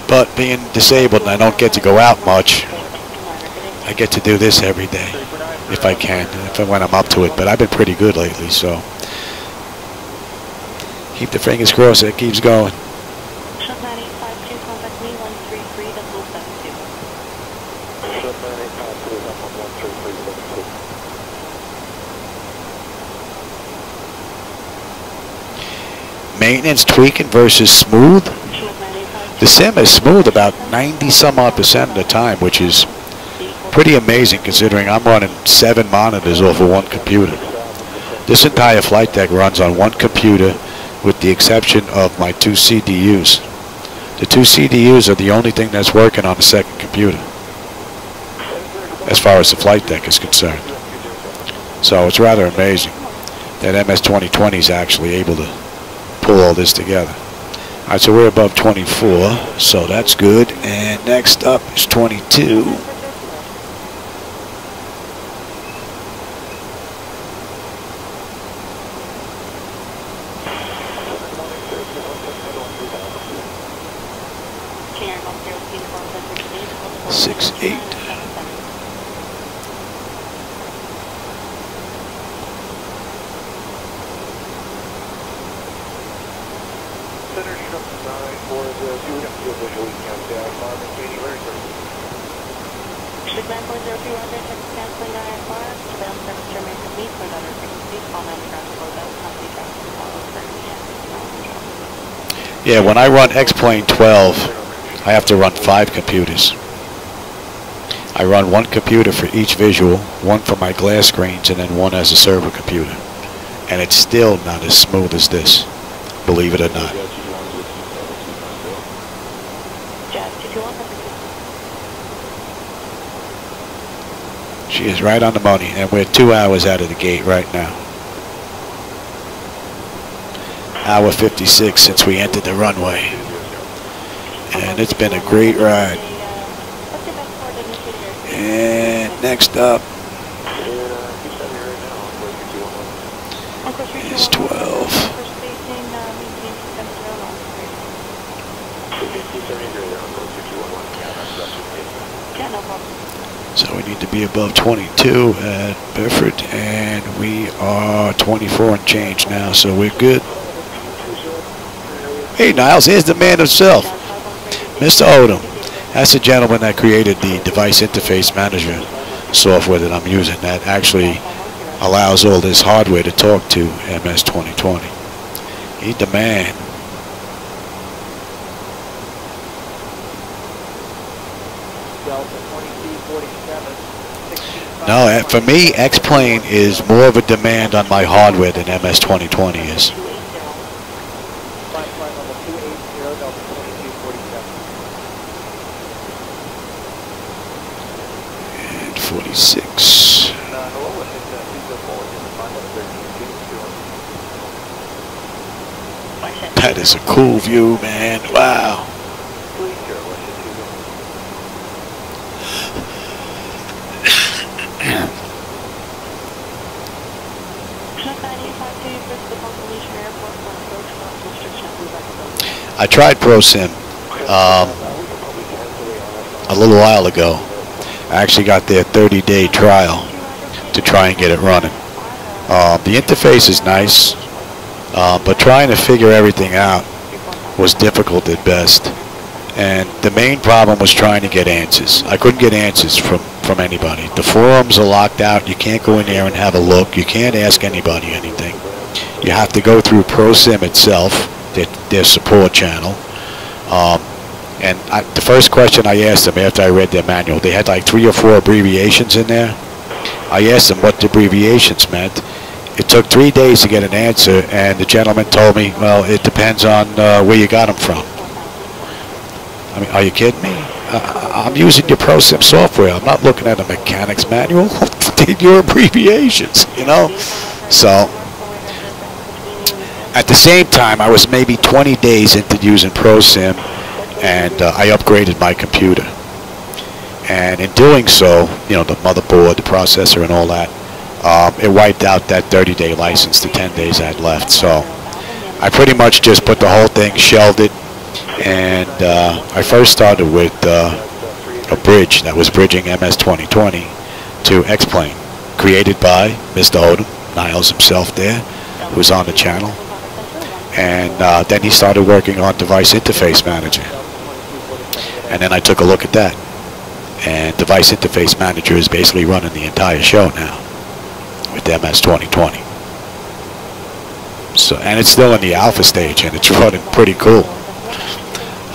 But being disabled and I don't get to go out much, I get to do this every day, if I can, when I'm up to it. But I've been pretty good lately, so keep the fingers crossed that it keeps going. Maintenance tweaking versus smooth. The sim is smooth about 90-some-odd% of the time, which is pretty amazing considering I'm running 7 monitors off of one computer. This entire flight deck runs on one computer with the exception of my 2 CDUs. The 2 CDUs are the only thing that's working on the second computer as far as the flight deck is concerned. So it's rather amazing that MS 2020 is actually able to pull all this together. All right, so we're above 24, so that's good. And next up is 22. Yeah, when I run X-Plane 12, I have to run 5 computers. I run 1 computer for each visual, 1 for my glass screens, and then 1 as a server computer. and it's still not as smooth as this, believe it or not. She is right on the money, and we're 2 hours out of the gate right now. Hour 56 since we entered the runway, and it's been a great ride. And next up is 12. So we need to be above 22 at Bedford, and we are 24 and change now, so we're good. Hey Niles, here's the man himself, Mr. Odom. That's the gentleman that created the device interface manager software that I'm using that actually allows all this hardware to talk to MS 2020. He's the man. No, for me, X-Plane is more of a demand on my hardware than MS 2020 is. And 46. That is a cool view, man. Wow. I tried ProSim a little while ago. I actually got their 30-day trial to try and get it running. The interface is nice, but trying to figure everything out was difficult at best. And the main problem was trying to get answers. I couldn't get answers from anybody. The forums are locked out. You can't go in there and have a look. You can't ask anybody anything. You have to go through ProSim itself, their support channel. And the first question I asked them after I read their manual, they had like 3 or 4 abbreviations in there. I asked them what the abbreviations meant. It took 3 days to get an answer, and the gentleman told me, well, it depends on where you got them from. I mean, are you kidding me? I'm using your ProSim software. I'm not looking at a mechanics manual. Your abbreviations, you know? So, at the same time, I was maybe 20 days into using ProSim, and I upgraded my computer. And in doing so, you know, the motherboard, the processor, and all that, it wiped out that 30-day license, the 10 days I had left. So I pretty much just put the whole thing, shelved it, and I first started with a bridge that was bridging MS 2020 to X-Plane, created by Mr. Odom, Niles himself there, who was on the channel. And then he started working on Device Interface Manager. And then I took a look at that. And Device Interface Manager is basically running the entire show now with MS 2020. So, and it's still in the alpha stage, and it's running pretty cool.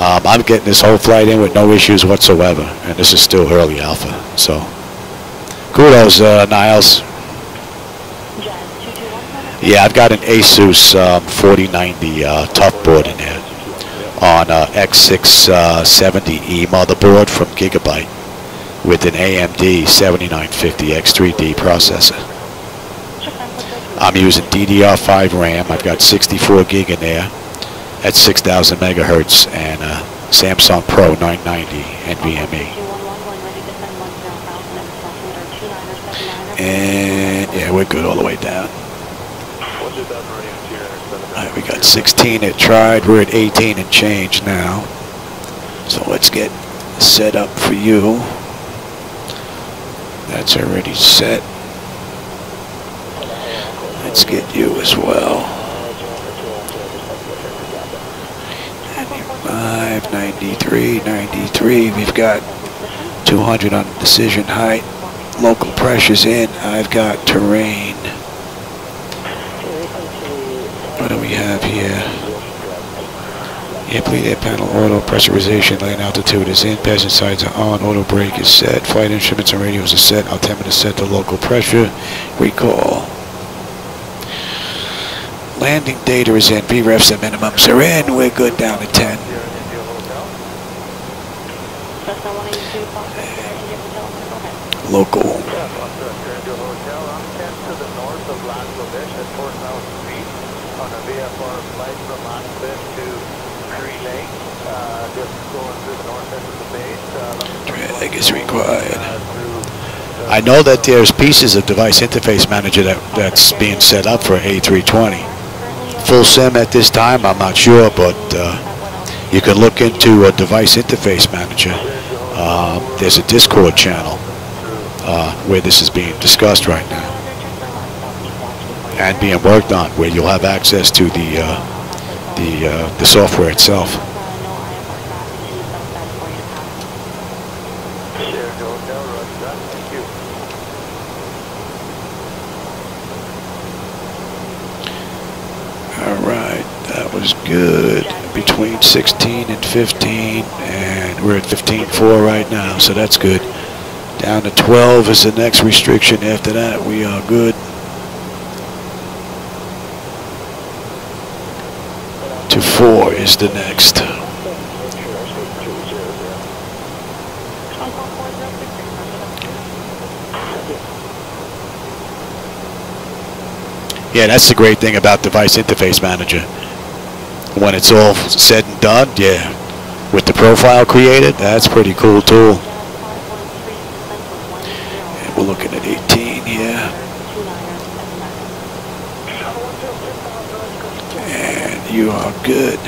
I'm getting this whole flight in with no issues whatsoever, and this is still early alpha. So, kudos, Niles. Yeah, I've got an Asus 4090 tough board in there on X670E motherboard from Gigabyte with an AMD 7950 X3D processor. I'm using DDR5 RAM. I've got 64 gig in there at 6,000 megahertz and Samsung Pro 990 NVMe. And yeah, we're good all the way down. Alright, we got 16 at tried. We're at 18 and change now. So let's get set up for you. That's already set. Let's get you as well. 95, 93, 93. We've got 200 on the decision height. Local pressure's in. I've got terrain. What do we have here? Airplane air panel auto pressurization, lane altitude is in, passenger sides are on, auto brake is set, flight instruments and radios are set, altimeter is set to local pressure, recall. Landing data is in. VREFs and minimums are in. We're good down to 10. Local. On a VFR flight from Oxford to Cree Lake, just going through the north end of the base. Drag is required. I know that there's pieces of device interface manager that's being set up for A320. Full SIM at this time, I'm not sure, but you can look into a device interface manager. There's a Discord channel where this is being discussed right now and being worked on, where you'll have access to the software itself. All right, that was good. Between 16 and 15, and we're at 15.4 right now, so that's good. Down to 12 is the next restriction. After that, we are good. To 4 is the next. Yeah, that's the great thing about Device Interface Manager. When it's all said and done, yeah, with the profile created, that's a pretty cool tool. And we're looking at 18 here. And you are good.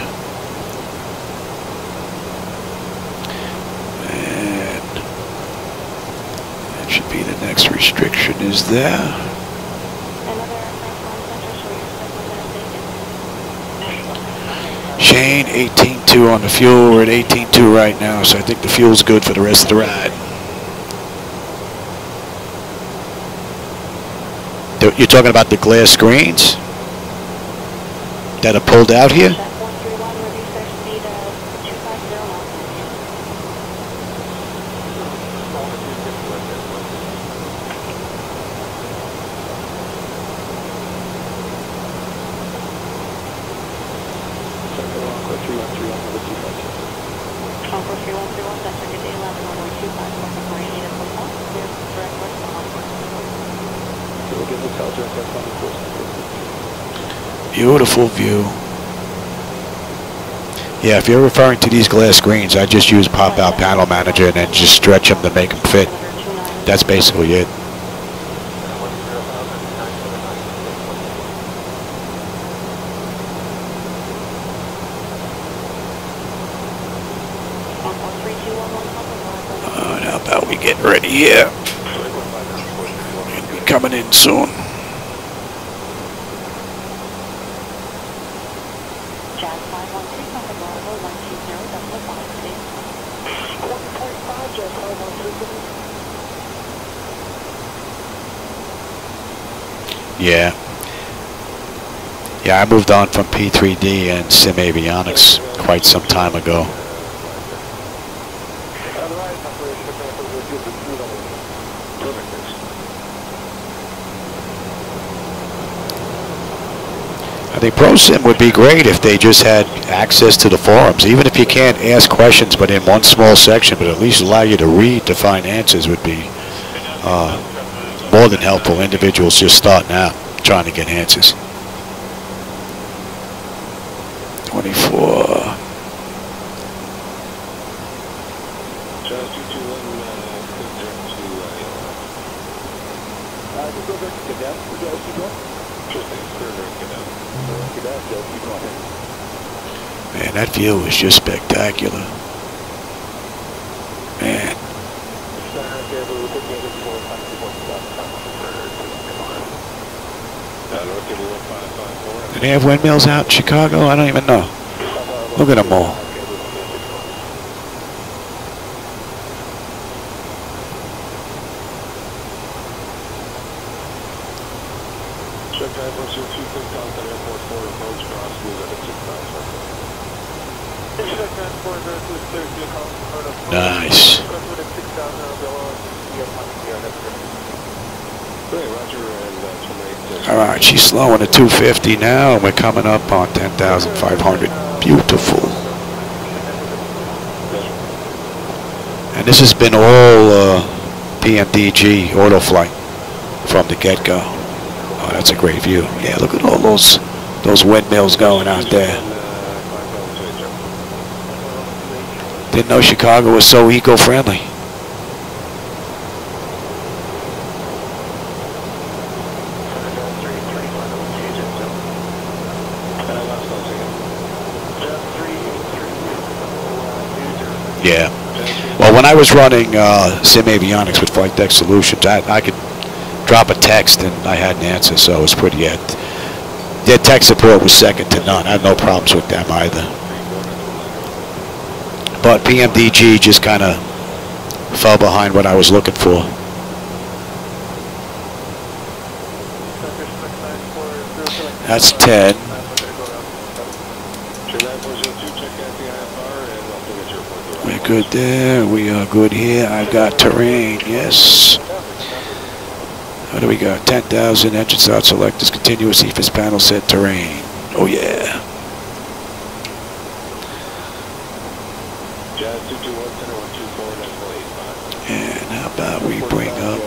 And that should be the next restriction is there. Shane, 18.2 on the fuel. We're at 18.2 right now, so I think the fuel's good for the rest of the ride. You're talking about the glass screens that are pulled out here? Beautiful view. Yeah, if you're referring to these glass screens, I just use pop-out panel manager and then just stretch them to make them fit. That's basically it. How about we get ready here? We'll be coming in soon. Yeah, I moved on from P3D and Sim Avionics quite some time ago. I think ProSim would be great if they just had access to the forums. Even if you can't ask questions but in one small section, but at least allow you to read to find answers would be more than helpful. Individuals just starting out trying to get answers. 24. Man, that view is just spectacular. Man. Do they have windmills out in Chicago? I don't even know. Look at them all. Nice. All right, she's slowing at 250 now, and we're coming up on 10,500. Beautiful. And this has been all PMDG auto flight from the get-go. Oh, that's a great view. Yeah, look at all those windmills going out there. Didn't know Chicago was so eco-friendly. Yeah. Well, when I was running Sim Avionics with Flight Deck Solutions, I could drop a text and I had an answer, so it was pretty good. Their tech support was second to none. I had no problems with them either. But PMDG just kind of fell behind what I was looking for. That's 10. We're good there. We are good here. I've got terrain. Yes. What do we got? 10,000 engine start selectors, continuous EFIS panel set terrain. Oh yeah. And how about we bring up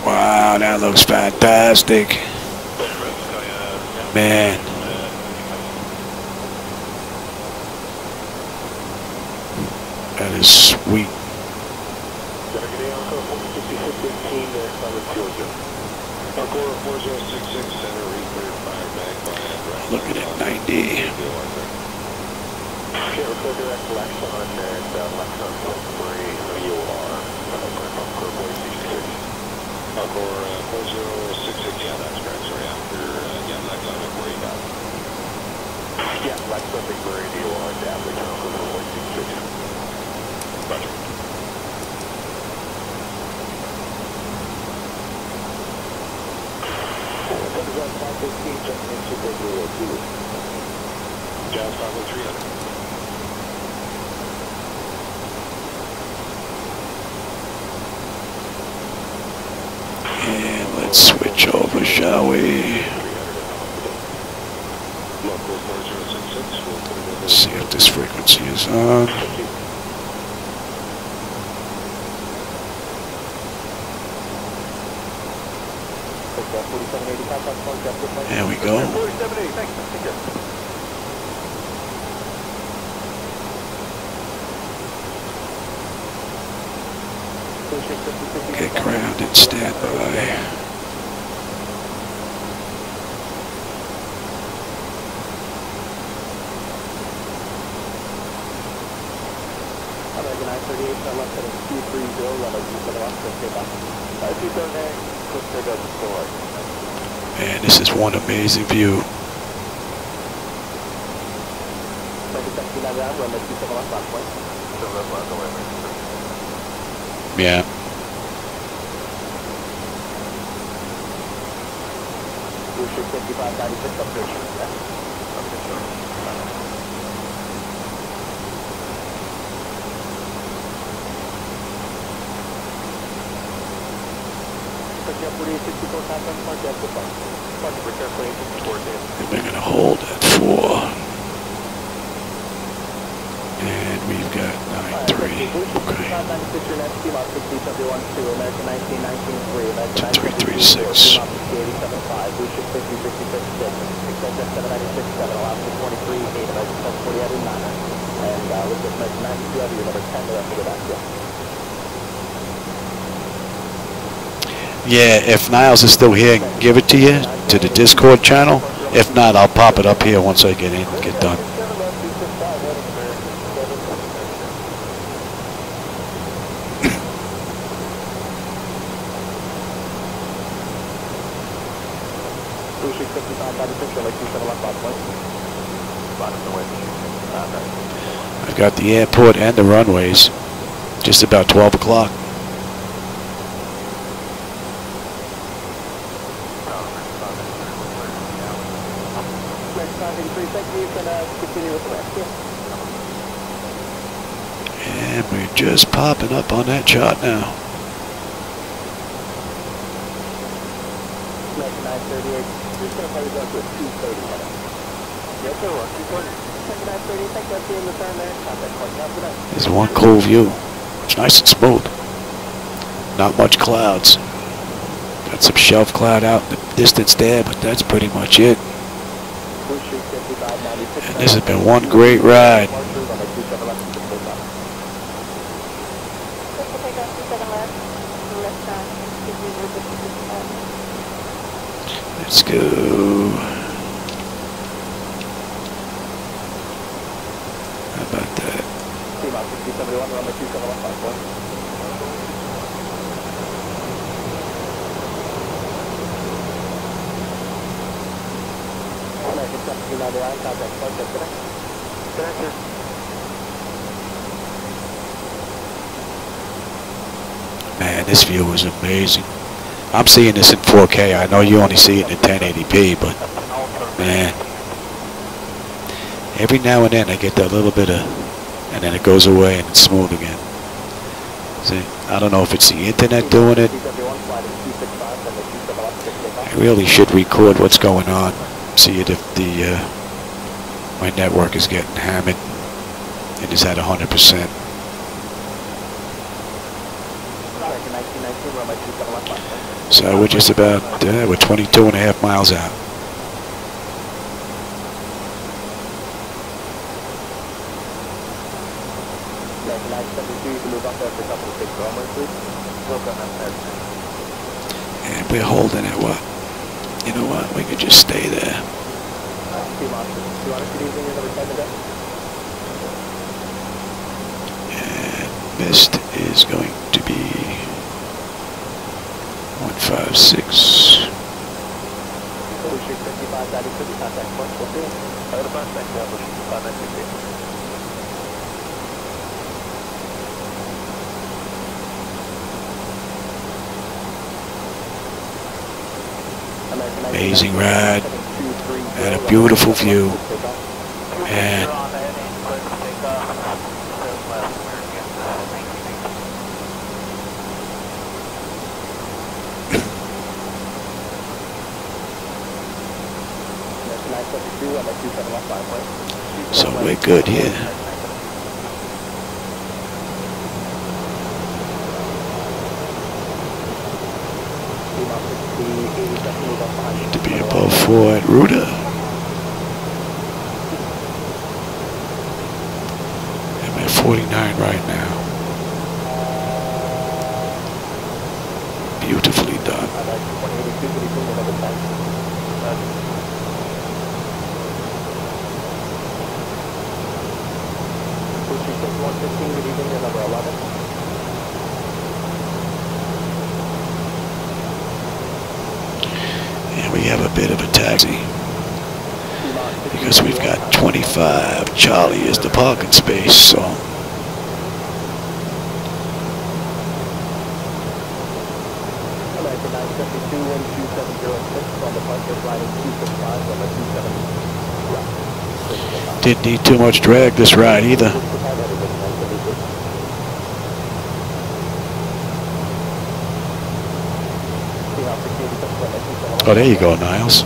wow, that looks fantastic. Man. That is sweet. Look at it, 90. And let's switch over, shall we? Let's see if this frequency is on. There we go. Get grounded, stand by. Man, this is one amazing view. Yeah. We're going to hold at 4. And we've got 9-3. Okay. 2336. Yeah, if Niles is still here, give it to you, to the Discord channel. If not, I'll pop it up here once I get in and get done. I've got the airport and the runways. Just about 12 o'clock. And we're just popping up on that chart now. There's one cool view. It's nice and smooth. Not much clouds. Got some shelf cloud out in the distance there, but that's pretty much it. And this has been one great ride. Let's go. How about that? Man, this view is amazing. I'm seeing this in 4K. I know you only see it in 1080p, but man, every now and then I get that little bit of, and then it goes away and it's smooth again. See, I don't know if it's the internet doing it. I really should record what's going on. See it if the my network is getting hammered. It is at 100%. So we're just about, we're 22.5 miles out. And we're holding at what? You know what? We could just stay there. And mist is going to be 156. Amazing ride and a beautiful view. And so we're good here. Need to be above 4 at Ruta. I'm at 49 right now. Beautifully done. And we have a bit of a taxi because we've got 25. Charlie is the parking space, so didn't need too much drag this ride either. Oh, there you go, Niles.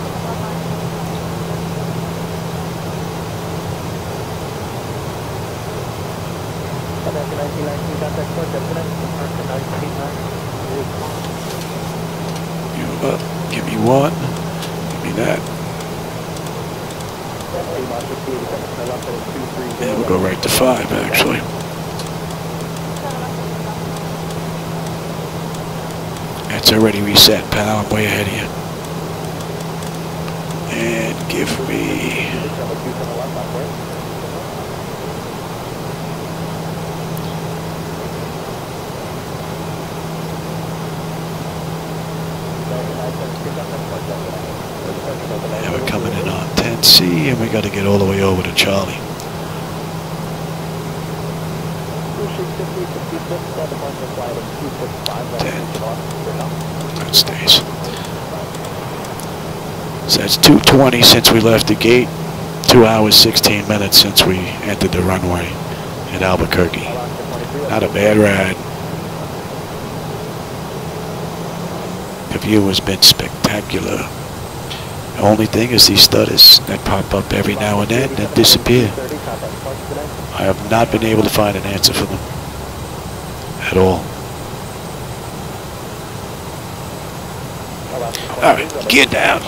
You up? Give me one. Give me that. And we'll go right to 5, actually. That's already reset, pal. I'm way ahead of you. And give me... see, and we got to get all the way over to Charlie. That stays. So that's 2:20 since we left the gate. 2 hours, 16 minutes since we entered the runway at Albuquerque. Not a bad ride. The view has been spectacular. The only thing is these stutters that pop up every now and then and disappear. I have not been able to find an answer for them at all. All right, gear down.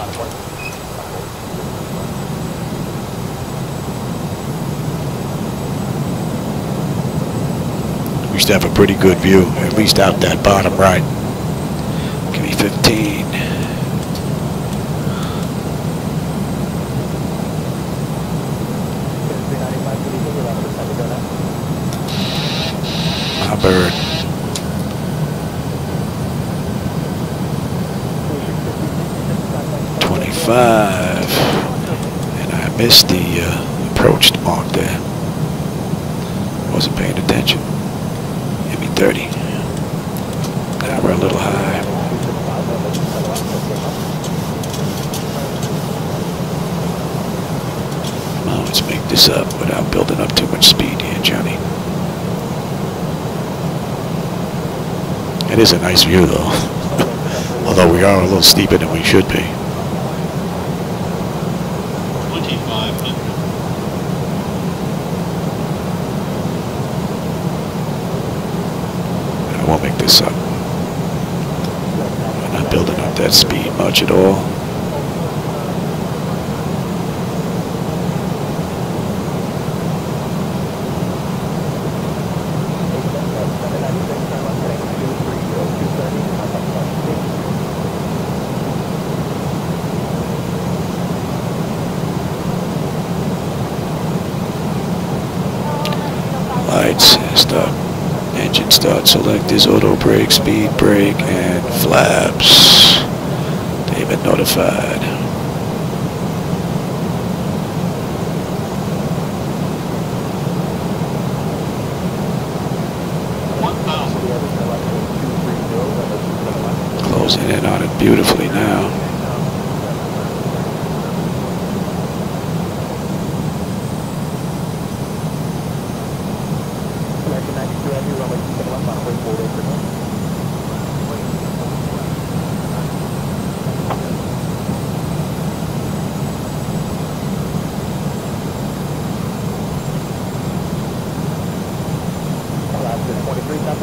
We used to have a pretty good view, at least out that bottom right. Give me 15. My bird. And I missed the approach mark there. Wasn't paying attention. Give me 30. Now we're a little high. Well, let's make this up without building up too much speed here, Johnny. It is a nice view, though. Although we are a little steeper than we should be. 2,500. I won't make this up. We're not building up that speed much at all. Lights, stop, engine start, select is auto brake, speed brake, and flaps. They've been notified. Closing in on it beautifully now.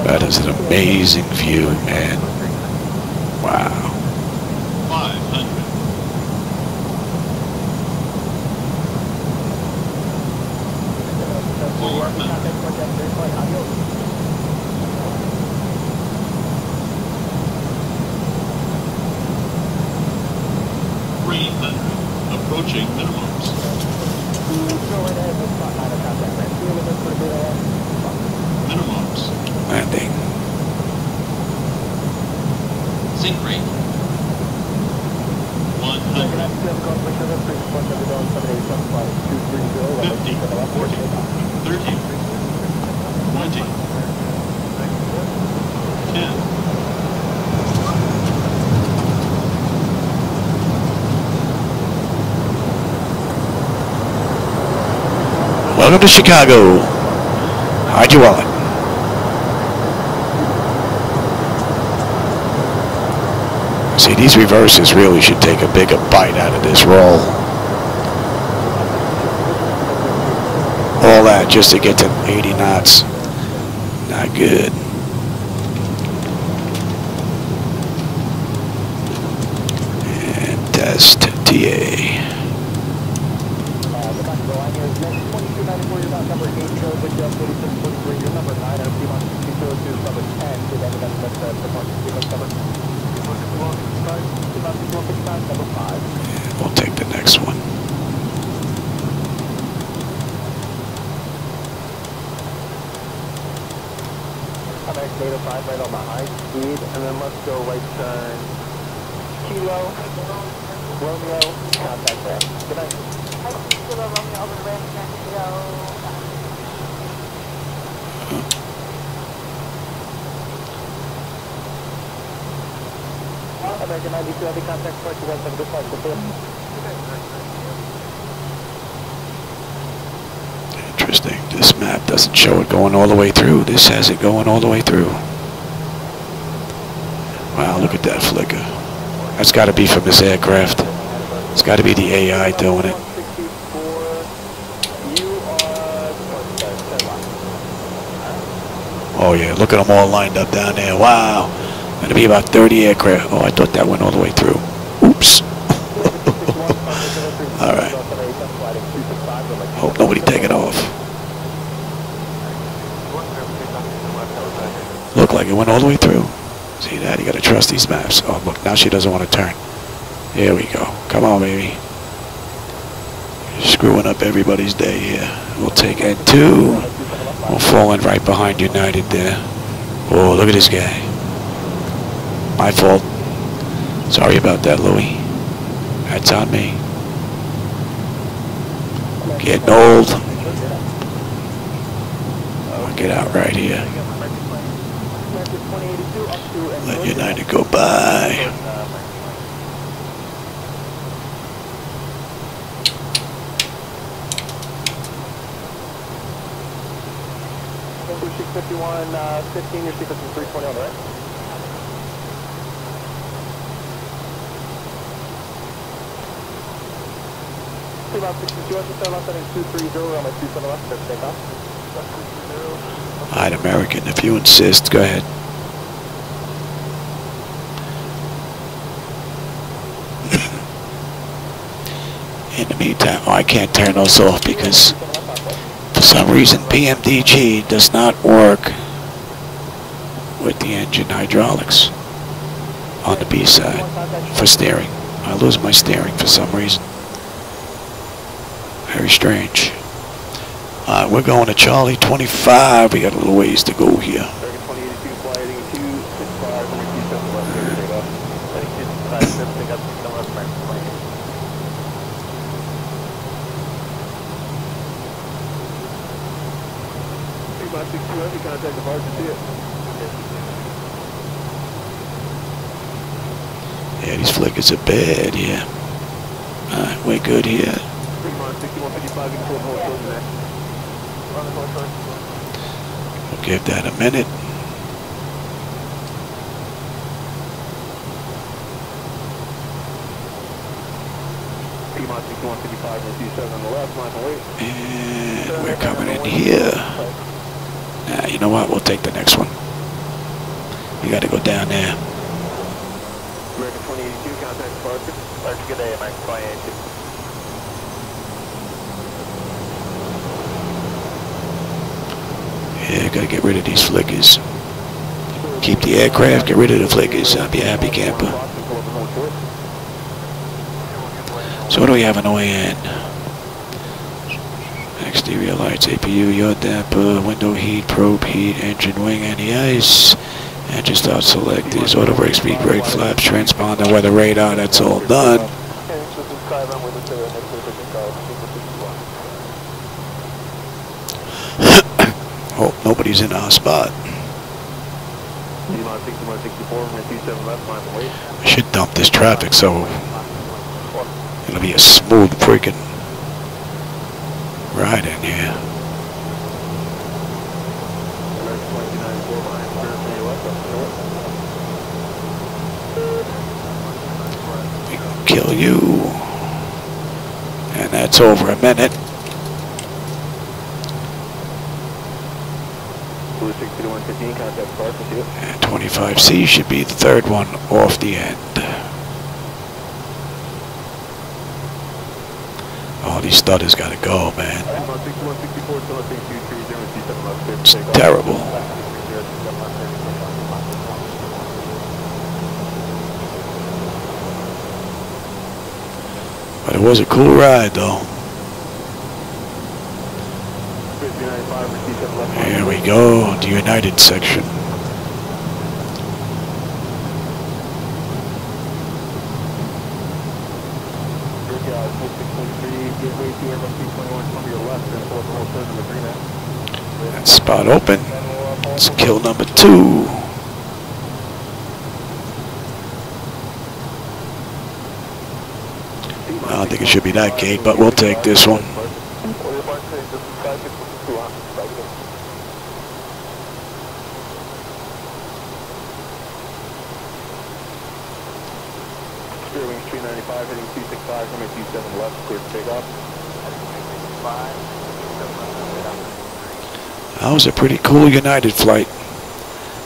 That is an amazing view, man. Wow. 500. Approaching minimums. Minimums. Landing. Sync rate. 100. 50, 40, 30, 20, 10. Welcome to Chicago. Hide your wallet. See, these reverses really should take a bigger bite out of this roll. All that just to get to 80 knots. Not good. And test TA. We'll take the next one. Data 5 right on the high speed, and then let's go right turn. Kilo, Romeo, contact there. Good night. Kilo Romeo over the ramp, traffic to go. American 92, heavy contact for 217, good flight, good. Interesting. This map doesn't show it going all the way through. This has it going all the way through. Wow, look at that flicker. That's got to be from this aircraft. It's got to be the AI doing it. Oh yeah, look at them all lined up down there. Wow. Going to be about 30 aircraft. Oh, I thought that went all the way through. Oops. All right. Hope nobody take it off. Looked like it went all the way through. See that? You got to trust these maps. Oh, look, now she doesn't want to turn. There we go. Come on, baby. You're screwing up everybody's day here. We'll take N2. We'll fall in right behind United there. Oh, look at this guy. My fault. Sorry about that, Louie. That's on me. Getting old. I'll get out right here. Let United go by. Number 651, 15, your sequence is 320 on the right. About 62, I just left heading 230, runway 27 left, clear for takeoff. Alright, American, if you insist, go ahead. In the meantime, I can't turn those off because for some reason PMDG does not work with the engine hydraulics on the B side for steering. I lose my steering for some reason. Very strange. We're going to Charlie 25. We got a little ways to go here. Yeah, these flickers are bad, yeah. Alright, we're good here. We'll give that a minute. And we're coming in here. Nah, you know what? We'll take the next one. We got to go down there. American 2082, contact departure. Good day, American 2082. Yeah, gotta get rid of these flickers. Keep the aircraft, get rid of the flickers. I'll be a happy camper. So what do we have on the way in? Exterior lights, APU, yaw damper, window heat, probe heat, engine wing, anti-ice, engine start selectors, auto brake, speed brake, flaps, transponder, weather radar. That's all done. Hope nobody's in our spot. I should dump this traffic so it'll be a smooth freaking ride in here. We can kill you. And that's over a minute. And 25C should be the third one off the end. Oh, these stutters gotta go, man. It's terrible. But it was a cool ride, though. Here we go, the United section. That spot open. It's kill number 2. I don't think it should be that gate, but we'll take this one. Wings 395, heading 265, runway 27 left, clear for takeoff. That was a pretty cool United flight.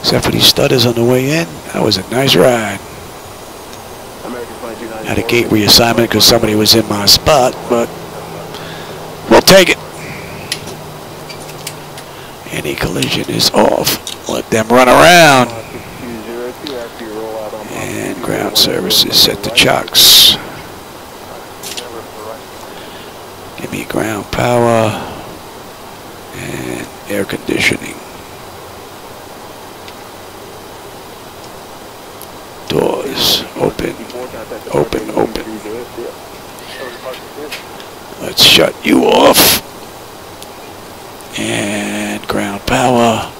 Except for these stutters on the way in, that was a nice ride. Had a gate reassignment because somebody was in my spot, but we'll take it. Any collision is off. Let them run around. And ground services set the chocks. Give me ground power and air conditioning. Doors open, open, open. Let's shut you off. And ground power.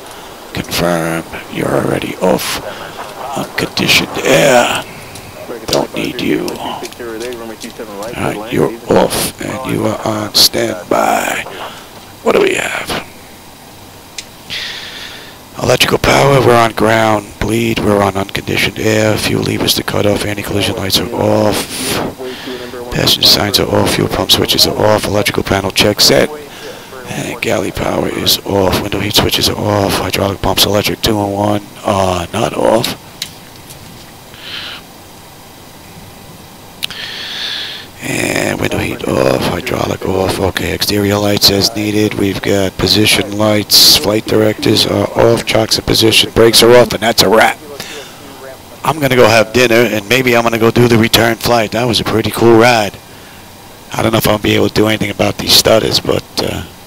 Confirm you're already off. Unconditioned air. Don't need you. Alright, you're off and you are on standby. What do we have? Electrical power, we're on ground. Bleed, we're on unconditioned air. Fuel levers to cut off. Anti-collision lights are off. Passenger signs are off. Fuel pump switches are off. Electrical panel check set. And galley power is off. Window heat switches are off. Hydraulic pumps electric 2 and 1 are not off. And window heat off, hydraulic off. Okay, exterior lights as needed. We've got position lights. Flight directors are off. Chocks in position. Brakes are off, and that's a wrap. I'm going to go have dinner, and maybe I'm going to go do the return flight. That was a pretty cool ride. I don't know if I'll be able to do anything about these stutters, but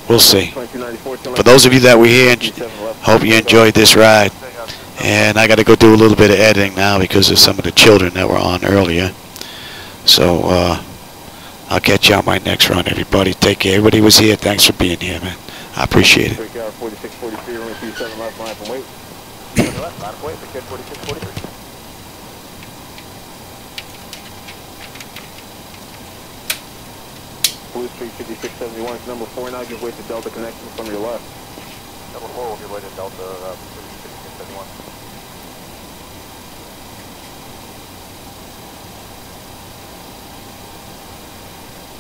we'll see. For those of you that were here, hope you enjoyed this ride. And I got to go do a little bit of editing now because of some of the children that were on earlier. So, I'll catch you on my next run, everybody. Take care. Everybody was here. Thanks for being here, man. I appreciate it. 4643, runway 27 left, line from wait. Left, line from wait, for 4643. Blue Street 5671, number 4 now, give way to Delta connection from your left. Number 4 will give way to Delta 5671.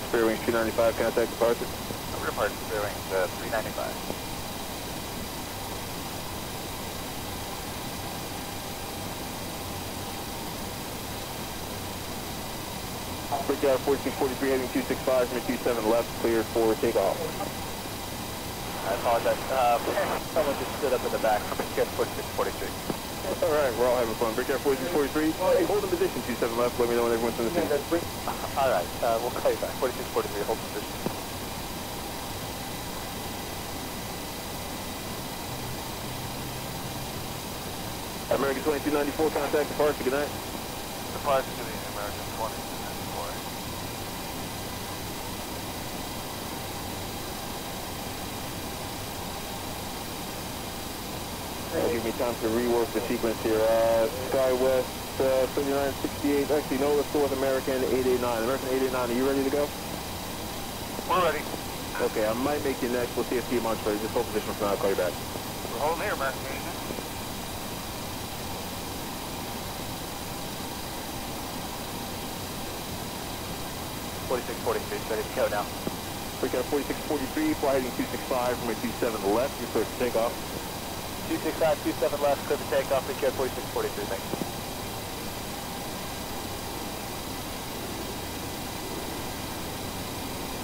Spare wings 295, contact departure. Number departure, spare wings 395. Breakout 4643, heading 265, from 27 left, cleared for takeoff. I apologize. Someone just stood up in the back from Breakout 4643. Alright, we're all having fun. Breakout 4643, hold in position 27 left, let me know when everyone's in the scene. Alright, we'll call you back. 4643, hold position. American 2294, contact departure, good night. Departure to the American 2294. Give me time to rework the sequence here. SkyWest 3968. Actually, no, let's go with American 889. American 889, are you ready to go? We're ready. Okay, I might make you next. We'll see if T-Mon's ready. Just hold position for now. I'll call you back. We're holding here, American 889. Ready to go now. Breakout 4643, fly heading 265, runway 27 left. You're clear for takeoff. 265, 27 left, clear for takeoff. Breakout 4643, thanks.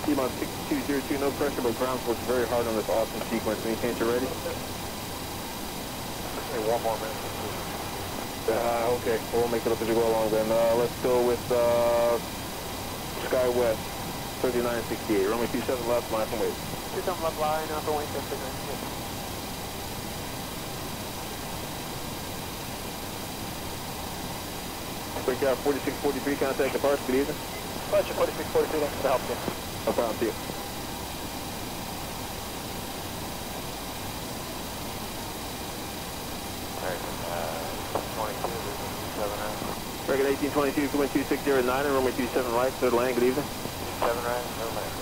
T-Mon 6202, no pressure, but ground works very hard on this awesome sequence. Maintain you're ready. Just need 1 more minute. Okay, we'll make it up as we go along then. Let's go with SkyWest 3968. Runway 27 left, line from wait. 27 left line, for wing 3968. Breakout 4643, contact departure, good evening. Departure 4643, thanks for the help, Jim. No problem, see you. Record 1822, wind 260 at 9 and runway 27 right, third land, good evening. 7 right, third land.